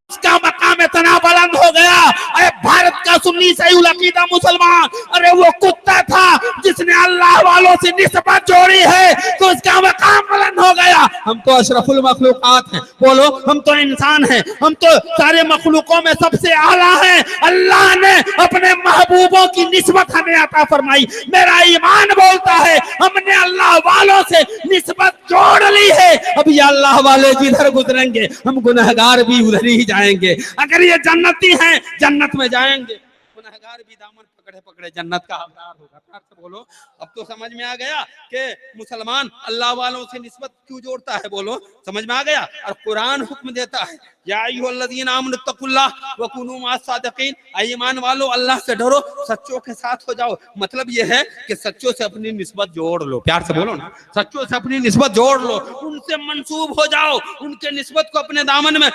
उसका मकाम इतना बुलंद हो गया। अरे भारत का सुन्नी सही अकीदा मुसलमान, अरे वो कुत्ता था जिसने अल्लाह वालों से निस्बत जोड़ी है तो उसका मकाम बुलंद हो गया। हम तो अशरफुल मखलूकात हैं, बोलो हम तो इंसान हैं, हम तो सारे मखलूकों में सबसे आला हैं। अल्लाह ने अपने महबूबों की निस्बत हमें अता फरमाई। मेरा ईमान बोलता है हमने अल्लाह वालों से निस्बत जोड़ ली है। अब ये अल्लाह वाले जिधर गुजरेंगे हम गुनहगार भी उधर ही जाएंगे। अगर ये जन्नती हैं जन्नत में जाएंगे, गुनहगार भी दामन पकड़े पकड़े जन्नत का हकदार होगा। प्यार से बोलो, अब तो समझ में आ गया कि मुसलमान अल्लाह वालों से निस्बत क्यों जोड़ता है। बोलो, समझ में आ गया। और कुरान हुक्म देता है, या अय्युहल्लज़ीना आमनु तक़ुल्लाह व कूनू मअस-सादिक़ीन, ईमान वालो अल्लाह से डरो, सच्चों के साथ हो जाओ। मतलब ये है कि सच्चों से अपनी निस्बत जोड़ लो। प्यार से बोलो ना, सच्चों से अपनी निस्बत जोड़ लो, उनसे मंसूब हो जाओ, उनके निस्बत को अपने दामन में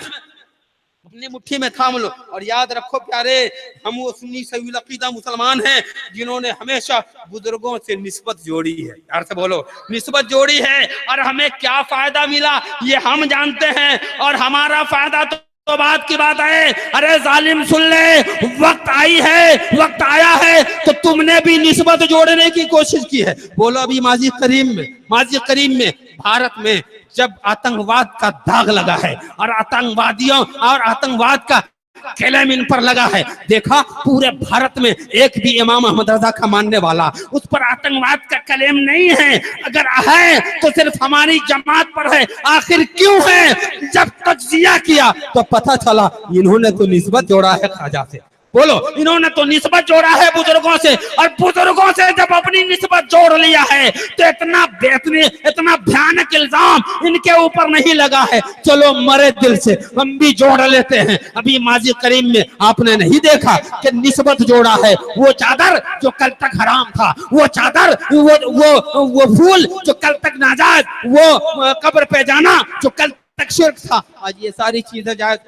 अपनी मुट्ठी में थाम लो। और याद रखो प्यारे, हम वो सुन्नी सही अकीदा मुसलमान हैं जिन्होंने हमेशा बुजुर्गों से निस्बत जोड़ी है। यार से बोलो, निस्बत जोड़ी है और हमें क्या फायदा मिला ये हम जानते हैं। और हमारा फायदा तो तो बात की बात है, अरे जालिम सुन ले, वक्त आई है, वक्त आया है तो तुमने भी निस्बत जोड़ने की कोशिश की है। बोलो अभी माजी करीम में भारत में जब आतंकवाद का दाग लगा है और आतंकवादियों और आतंकवाद का क्लेम इन पर लगा है, देखा पूरे भारत में एक भी इमाम अहमद रजा का मानने वाला उस पर आतंकवाद का क्लेम नहीं है। अगर है तो सिर्फ हमारी जमात पर है। आखिर क्यों है? जब तज्जिया किया तो पता चला इन्होंने तो निस्बत जोड़ा है ख्वाजा से। बोलो, इन्होंने तो निस्बत जोड़ा है बुजुर्गों से, और बुजुर्गों से जब अपनी निस्बत जोड़ लिया है तो इतना बेहतरीन, इतना भयानक इल्जाम इनके ऊपर नहीं लगा है। चलो मरे दिल से हम भी जोड़ लेते हैं। अभी माजी करीम में आपने नहीं देखा कि निस्बत जोड़ा है, वो चादर जो कल तक हराम था, वो चादर, वो फूल जो कल तक नाजायज, वो कब्र पे जाना जो कल तक शिर्क था, आज ये सारी चीजें जायज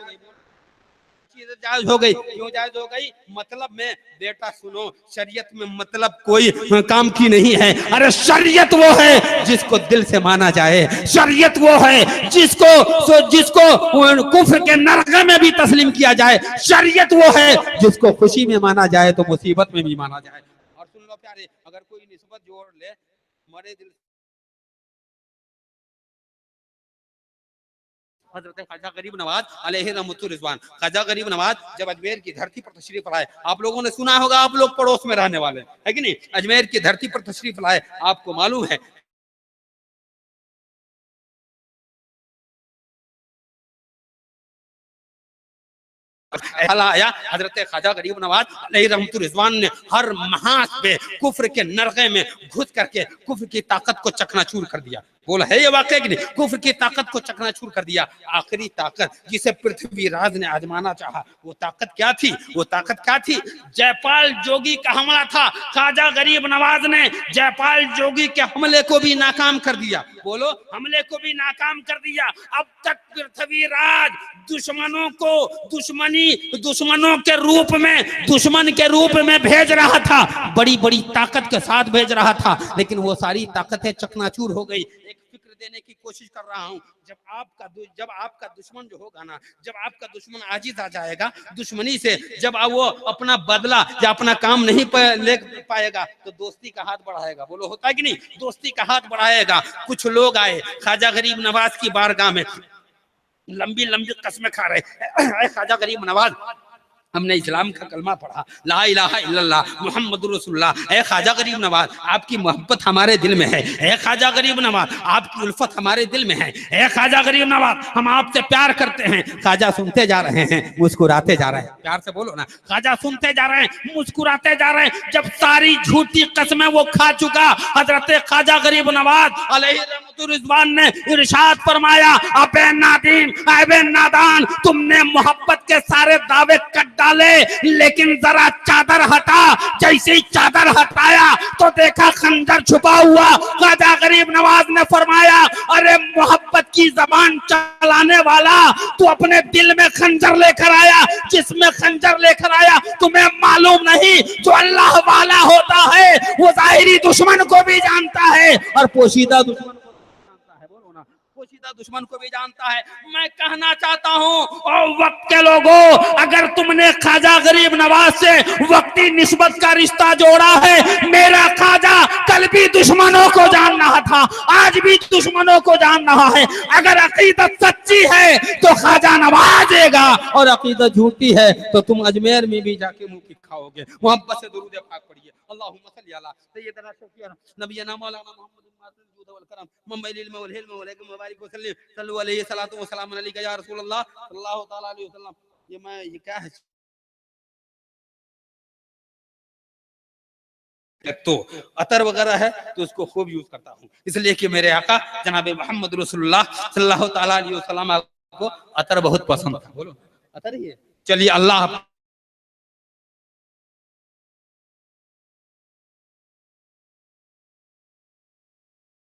हो गई। क्यों जायज हो गई? मतलब में बेटा सुनो, शरीयत में मतलब कोई काम की नहीं है। अरे शरीयत वो है जिसको दिल से माना जाए, शरीयत वो है जिसको कुफ्र के नरक़े में भी तस्लीम किया जाए, शरीयत वो है जिसको खुशी में माना जाए तो मुसीबत में भी माना जाए। और सुन लो प्यारे, अगर कोई निस्बत जोड़ ले मरे दिल, हजरत ख्वाजा गरीब नवाज अलैहि रहमतुर रिज़वान, ख्वाजा गरीब नवाज जब अजमेर की धरती पर तशरीफ लाए, आप लोगों ने सुना होगा, आप लोग पड़ोस में रहने वाले है कि नहीं, अजमेर की धरती पर तशरीफ लाए, आपको मालूम है आया हजरत ख्वाजा गरीब नवाज अलैहि रहमतुर रिज़वान ने हर महास पे कुफ्र के नरक़े में घुस करके कुफ्र की ताकत को चकनाचूर कर दिया। बोला है ये वाकई कि नहीं? कुफ्र की ताकत को चकनाचूर कर दिया। आखिरी ताकत जिसे पृथ्वीराज ने आजमाना चाहा, वो ताकत क्या थी? वो ताकत क्या थी? जयपाल जोगी का हमला था। ख्वाजा गरीब नवाज ने जयपाल जोगी के हमले को भी नाकाम कर दिया। बोलो, हमले को भी नाकाम कर दिया। अब तक पृथ्वीराज दुश्मनों को दुश्मनों के रूप में, दुश्मन के रूप में भेज रहा था, बड़ी बड़ी ताकत के साथ भेज रहा था, लेकिन वो सारी ताकतें चकनाचूर हो गई। एक फिक्र देने की कोशिश कर रहा हूं, जब आपका दुश्मन जो होगा ना, जब आपका दुश्मन आजिज आ जाएगा दुश्मनी से, जब वो अपना बदला या अपना काम नहीं ले पाएगा तो दोस्ती का हाथ बढ़ाएगा। बोलो होता है कि नहीं? दोस्ती का हाथ बढ़ाएगा। कुछ लोग आए ख्वाजा गरीब नवाज की बारगाह में, लंबी लंबी कस्में खा रहे, ख्वाजा गरीब नवाज हमने इस्लाम का कलमा पढ़ा, ला इलाहा इल्लल्लाह मुहम्मदुर रसूलुल्लाह। ए ख्वाजा गरीब नवाज, आपकी मोहब्बत हमारे दिल में है। ए ख्वाजा गरीब नवाज, आपकी उल्फत हमारे दिल में है। ए ख्वाजा गरीब नवाज, हम आपसे प्यार करते हैं। ख्वाजा सुनते जा रहे हैं, मुस्कुराते जा रहे हैं। प्यार से बोलो ना, ख्वाजा सुनते जा रहे हैं, मुस्कुराते जा रहे हैं। जब सारी झूठी कस्में वो खा चुका, हजरत ख्वाजा गरीब नवाज अलैहि रहमतुर रिज़वान ने इरशाद फरमाया, अबे नादीम, अबे नादान, तुमने मोहब्बत के सारे दावे कट डाले, लेकिन जरा चादर हटा। जैसे ही चादर हटाया तो देखा खंजर छुपा हुआ। ख्वाजा गरीब नवाज ने फरमाया, अरे मोहब्बत की जबान चलाने वाला, तू अपने दिल में खंजर लेकर आया। जिसमें खंजर लेकर आया तुम्हें मालूम नहीं, जो अल्लाह वाला होता है वो जाहिरी दुश्मन को भी जानता है और पोशीदा दुश्मन दुश्मन को भी जानता है। मैं कहना चाहता हूँ, और वक्त के लोगों, अगर तुमने ख्वाजा गरीब नवाज से वक्ती निस्बत का रिश्ता जोड़ा है, मेरा ख्वाजा कल भी दुश्मनों को जान रहा था, आज भी दुश्मनों को जान रहा है। अगर अकीदत सच्ची है तो ख्वाजा नवाजेगा, और अकीदत झूठी है तो तुम अजमेर में भी जाके मुंह की खाओगे। मोहब्बत से दुरूद पाक पढ़िए। अल्लाहुम्मा सल्ली अला सय्यिदना शफीअना नबियना मौलाना मोहम्मद ये मैं ये क्या है तो अतर वगैरह है तो उसको खूब यूज करता हूँ, इसलिए कि मेरे आका जनाब मोहम्मद रसूलुल्लाह सल्लल्लाहु तआला अलैहि वसल्लम को अतर बहुत पसंद था। बोलो अतर ही है। चलिए, अल्लाह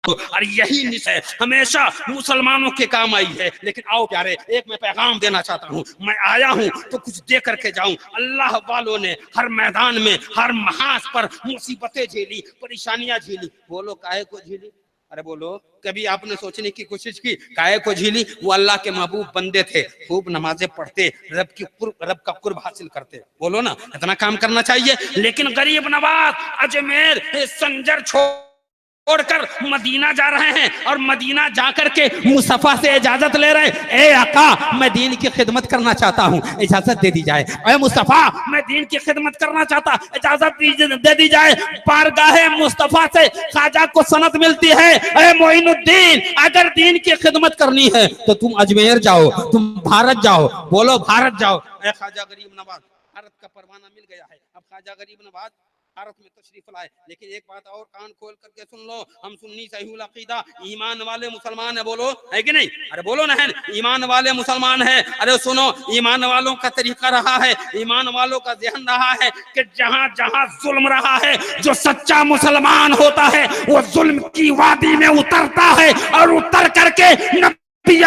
और यही निशान हमेशा मुसलमानों के काम आई है। लेकिन आओ प्यारे, एक मैं पैगाम देना चाहता हूँ। मैं आया हूँ तो कुछ दे करके जाऊं। अल्लाह वालों ने हर मैदान में, हर महास पर मुसीबतें झेली, परेशानियां झेली। बोलो काहे को झेली? अरे बोलो, कभी आपने सोचने की कोशिश की काहे को झीली? वो अल्लाह के महबूब बंदे थे, खूब नमाजें पढ़ते, रब का कुर्ब हासिल करते। बोलो ना, इतना काम करना चाहिए। लेकिन गरीब नवाज अजमेर संजर छोड़कर मदीना जा रहे हैं और मदीना जाकर के मुस्तफा से इजाजत ले रहे। ए आका, मैं दीन की खिदमत करना चाहता हूँ, इजाजत दे दी जाए। ए मुस्तफा, मैं दीन की खिदमत करना चाहता, इजाजत दे दी जाए। बारगाहे मुस्तफा से ख्वाजा को सनद मिलती है, ए मोइनुद्दीन, अगर दीन की खिदमत करनी है तो तुम अजमेर जाओ, तुम भारत जाओ। बोलो भारत जाओ। ए ख्वाजा गरीब नवाज, भारत का परवाना मिल गया है, अब ख्वाजा गरीब नवाज भारत में तशरीफ लाए। लेकिन एक बात और कान खोल करके सुन लो, हम सुन्नी सहीहुल अकीदा ईमान वाले मुसलमान है। बोलो, है कि नहीं? अरे बोलो ना, है ईमान वाले मुसलमान है। अरे सुनो, ईमान वालों का तरीका रहा है, ईमान वालों का ज़हन रहा है कि जहां जहां जुल्म रहा है, जो सच्चा मुसलमान होता है वो जुल्म की वादी में उतरता है और उतर करके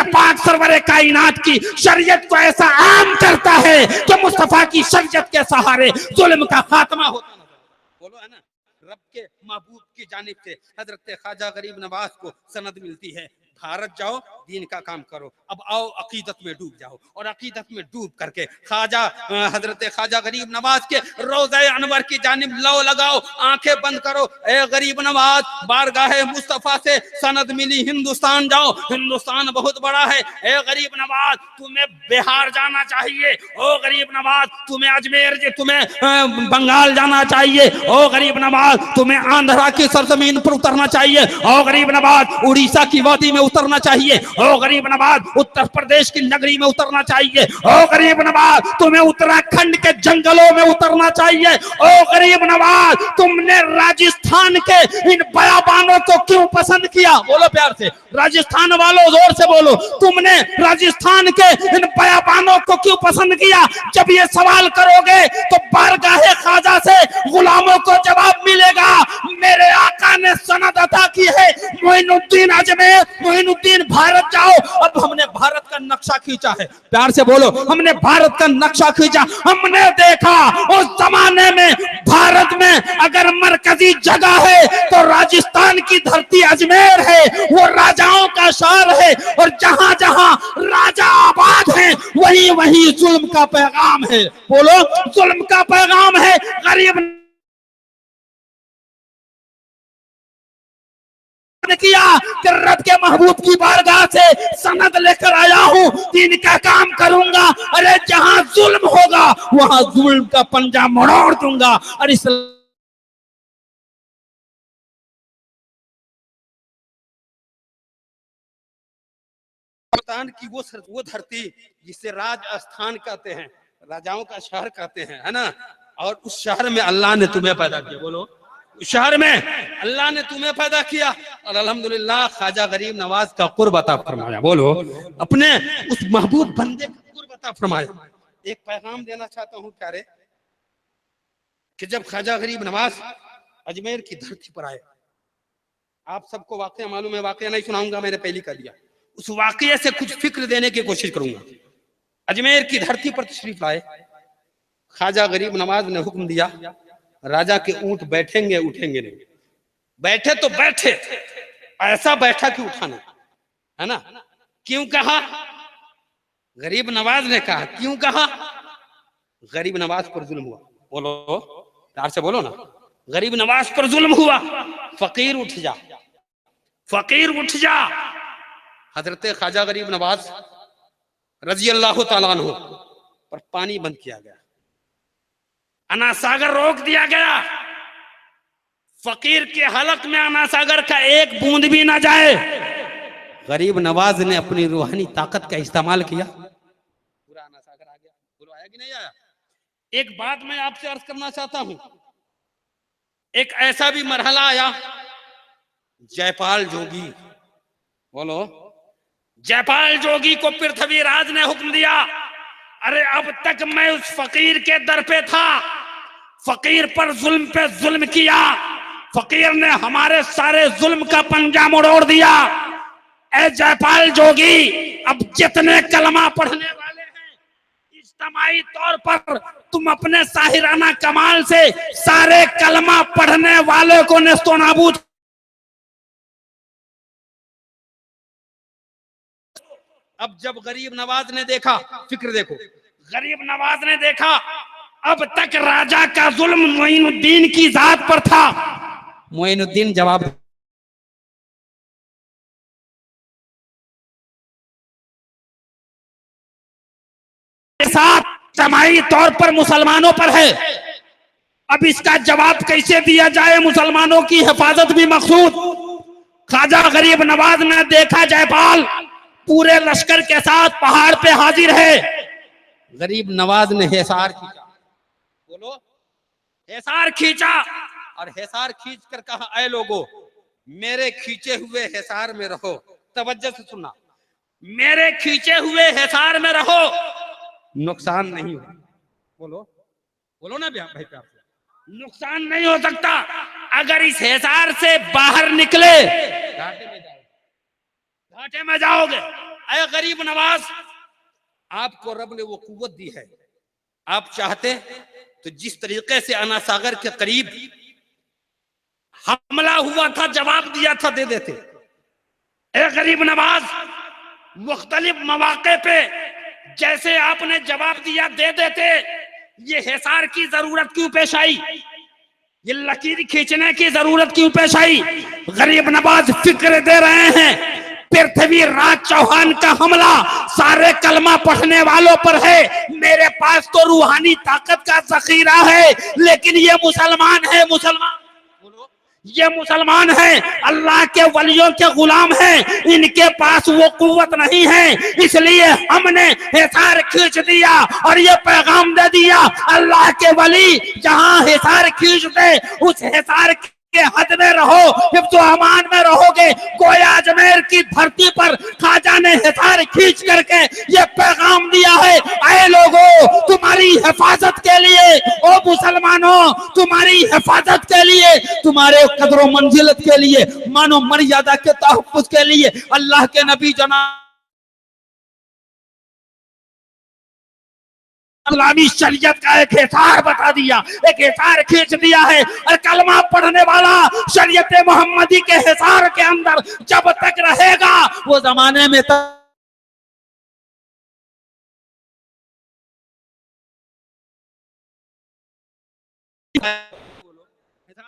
पाक सरवरे कायनात की शरीयत को ऐसा आम करता है कि मुस्तफा की शरीयत के सहारे जुल्म का खात्मा होता है। बोलो, है ना? रब के महबूब की जानिब से हजरत ख्वाजा गरीब नवाज को सनद मिलती है, भारत जाओ, दीन का काम करो। अब आओ अकीदत में डूब जाओ, और अकीदत में डूब करके ख्वाजा हजरत ख्वाजा गरीब नवाज के रोज़े अनवर की जानिब लो लगाओ, आंखें बंद करो। ए गरीब नवाज, बारगाहे मुस्तफा से सनद मिली, हिंदुस्तान जाओ, हिंदुस्तान बहुत बड़ा है। ए गरीब नवाज, तुम्हें बिहार जाना चाहिए। ओ गरीब नवाज, तुम्हें अजमेर, तुम्हें बंगाल जाना चाहिए। ओ गरीब नवाज, तुम्हें आंध्रा की सरजमीन पर उतरना चाहिए। ओ गरीब नवाज, उड़ीसा की वादी में उतरना चाहिए। ओ गरीब नवाज, उत्तर प्रदेश की नगरी में उतरना चाहिए। ओ गरीब नवाज, तुम्हें उत्तराखंड के जंगलों में उतरना चाहिए। ओ गरीब नवाज, तुमने राजस्थान के इन बयाबानों को क्यों पसंद किया? बोलो प्यार से, राजस्थान वालों जोर से बोलो, तुमने राजस्थान के इन बयाबानों को क्यों पसंद किया? जब ये सवाल करोगे तो बारगाहे ख्वाजा से गुलामों को जवाब मिलेगा। मेरे आका ने सनद अता की है, मोइनुद्दीन अजमेर, मोइनुद्दीन भारत जाओ। अब हमने भारत का नक्शा खींचा है, प्यार से बोलो, हमने भारत का नक्शा खींचा। हमने देखा उस जमाने में भारत में अगर मरकजी जगह है तो राजस्थान की धरती अजमेर है, वो राजाओं का शहर है, और जहां जहां राजा आबाद है वहीं वहीं जुल्म का पैगाम है। बोलो, जुल्म का पैगाम है। गरीब किया कि रब के महबूब की बारगाह से सनद लेकर आया हूं, दीन का काम करूंगा। अरे जहां जुल्म होगा वहां जुल्म का पंजा मरोड़ दूंगा। और इस की वो धरती जिसे राजस्थान कहते हैं, राजाओं का शहर कहते हैं, है ना? और उस शहर में अल्लाह ने तुम्हें पैदा किया। बोलो, शहर में अल्लाह ने तुम्हें पैदा किया, और अल्हम्दुलिल्लाह ख्वाजा गरीब नवाज का कुर्ब अता फरमाया। बोलो, अपने उस महबूब बंदे का कुर्ब अता फरमाया। एक पैगाम देना चाहता हूँ प्यारे, कि जब ख्वाजा गरीब नवाज अजमेर की धरती पर आए, आप सबको वाकया मालूम है, वाकया नहीं सुनाऊंगा, मैंने पहले कर दिया। उस वाकये से कुछ फिक्र देने की कोशिश करूंगा। अजमेर की धरती पर तशरीफ लाए, ख्वाजा गरीब नवाज ने हुक्म दिया, राजा के ऊंट बैठेंगे उठेंगे नहीं। बैठे तो बैठे, ऐसा बैठा कि उठाना, है ना? क्यों कहा? गरीब नवाज ने कहा। क्यों कहा? गरीब नवाज पर जुल्म हुआ। बोलो, प्यार से बोलो ना, गरीब नवाज पर जुल्म हुआ। फकीर उठ जा, फकीर उठ जा। हजरत ख्वाजा गरीब नवाज रजी अल्लाह तआला अन्हु पर पानी बंद किया गया, अनासागर रोक दिया गया। फकीर के हलक में अनासागर का एक बूंद भी ना जाए। गरीब नवाज ने अपनी रूहानी ताकत का इस्तेमाल किया, पूरा अनासागर आ गया। बोलो, आया कि नहीं आया? एक बात मैं आपसे अर्ज करना चाहता हूं, एक ऐसा भी मरहला आया, जयपाल जोगी। बोलो, जयपाल जोगी को पृथ्वीराज ने हुक्म दिया, अरे अब तक मैं उस फकीर के दर पे था, फकीर पर जुल्म किया, फकीर ने हमारे सारे जुल्म का पंजा मरोड़ दिया। ए जयपाल जोगी, अब जितने कलमा पढ़ने वाले हैं इज्तिमाई तौर पर तुम अपने साहिराना कमाल से सारे कलमा पढ़ने वाले को नेस्तोनाबूद अब जब गरीब नवाज ने देखा, फिक्र देखो, गरीब नवाज ने देखा अब तक राजा का जुल्म मोइनुद्दीन की जात पर था। मोइनुद्दीन जवाब के साथ जमाई तौर पर मुसलमानों पर है। अब इसका जवाब कैसे दिया जाए? मुसलमानों की हिफाजत भी मकसूद। ख्वाजा गरीब नवाज ने देखा जयपाल पूरे लश्कर के साथ पहाड़ पे हाजिर है। गरीब नवाज ने हिसार खींचा, बोलो, हिसार खींचा और हिसार खींच कर कहा, ऐ लोगो, मेरे खींचे हुए हिसार में रहो। तवज्जो से सुनना, मेरे खींचे हुए हिसार में रहो, नुकसान नहीं हो। बोलो, बोलो ना भाई प्यार से, नुकसान नहीं हो सकता। अगर इस हिसार से बाहर निकले घाटे में जाओगे, घाटे में जाओगे। ऐ गरीब नवाज, आपको रब ने वो कुव्वत दी है, आप चाहते तो जिस तरीके से अना सागर के करीब हमला हुआ था, जवाब दिया था, दे देते। ए गरीब नवाज, मुख्तलिफ मौके पे जैसे आपने जवाब दिया दे देते। ये हिसार की जरूरत क्यों पेश आई? ये लकीर खींचने की जरूरत क्यों पेश आई? गरीब नवाज फिक्र दे रहे हैं पृथ्वीराज चौहान का हमला सारे कलमा पढ़ने वालों पर है। मेरे पास तो रूहानी ताकत का जखीरा है, लेकिन ये मुसलमान है, मुसलमान, ये मुसलमान है, अल्लाह के वलियों के गुलाम हैं, इनके पास वो कुव्वत नहीं है। इसलिए हमने हिसार खींच दिया और ये पैगाम दे दिया, अल्लाह के वली जहां हिसार खींचते उस हिसार के हद में रहो, हिफ्ज़ो अमान में रहोगे। गोया अजमेर की धरती पर ख्वाजा ने हिसार खींच करके ये पैगाम दिया है, ऐ लोगों, तुम्हारी हिफाजत के लिए, ओ मुसलमानों, तुम्हारी हिफाजत के लिए, तुम्हारे कदर मंजिलत के लिए, मानो मर्यादा के तहफ़्फ़ुज़ के लिए अल्लाह के नबी जनाब इस्लामी शरीयत का एक हिसार बता दिया, एक हिसार खींच दिया है। और कलमा पढ़ने वाला शरीयत मोहम्मदी के हिसार के अंदर जब तक रहेगा, वो जमाने में हिसार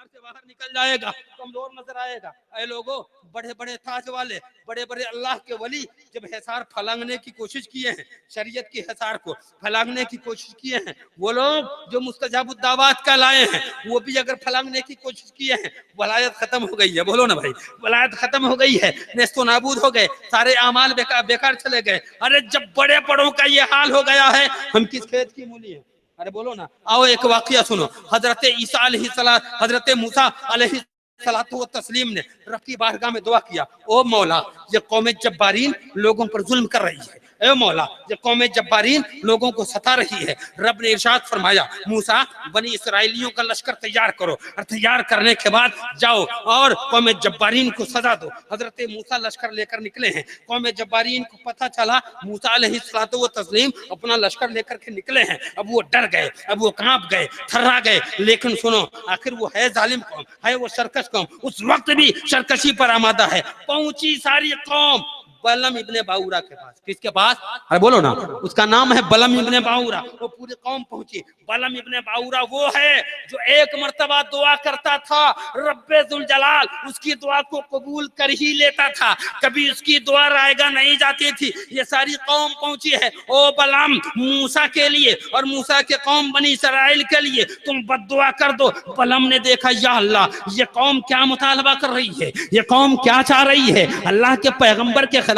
से बाहर निकल जाएगा, कमजोर नजर आएगा। ऐ लोगों, बड़े बड़े ताज वाले, बड़े बड़े अल्लाह के वली जब हिसार फलांगने की कोशिश किए हैं, शरीयत की हिसार को फलांगने की कोशिश किए हैं, वो लोग जो मुस्तजाबुद दावत का लाए हैं, वो भी अगर फलांगने की कोशिश किए हैं, वलायत खत्म हो गई है। बोलो ना भाई, वलायत खत्म हो गई है, नेस्तो नाबूद हो गए, सारे आमाल बेकार चले गए। अरे जब बड़े बड़ों का ये हाल हो गया है, हम किस खेत की मूली है? अरे बोलो ना। आओ एक वाकया सुनो। हजरत ईसा अलैहिस्सलाम, हजरत मूसा अलैहिस्सलातु व तस्लीम ने रब की बारगाह में दुआ किया, ओ मौला, ये कौम जब्बारीन लोगों पर जुल्म कर रही है, ए मौला, ये कौम जब्बारीन लोगों को सता रही है। रब ने इरशाद फरमाया, मूसा, बनी इसराइलियों का लश्कर तैयार करो, और तैयार करने के बाद जाओ और कौम जब्बारीन को सजा दो। हजरत मूसा लश्कर लेकर निकले हैं। कौम जब्बारीन को पता चला मूसा अलैहिस्सलातु व तस्लीम अपना लश्कर लेकर के निकले हैं। अब वो डर गए, अब वो कांप गए, थर्रा गए। लेकिन सुनो, आखिर वो है जालिम कौम, है वो सरकश कौम, उस वक्त भी सरकशी पर आमादा है। पहुंची सारी कौम बलम इब्ने बाऊरा के पास। किसके पास? अरे बोलो ना, उसका नाम है बलम इब्ने बाऊरा। वो पूरी कौम पहुंची। बलम इब्ने बाऊरा वो है जो एक मर्तबा दुआ करता था, रब्बे जुल जलाल उसकी दुआ को कबूल कर ही लेता था, कभी उसकी दुआ रायगा नहीं जाती थी। ये सारी कौम पहुंची है। ओ बलम, मूसा के लिए और मूसा के कौम बनी इसराइल के लिए तुम बद्दुआ कर दो। बलम ने देखा, या अल्लाह, ये कौम क्या मुतालबा कर रही है, ये कौम क्या चाह रही है, अल्लाह के पैगंबर के खिलाफ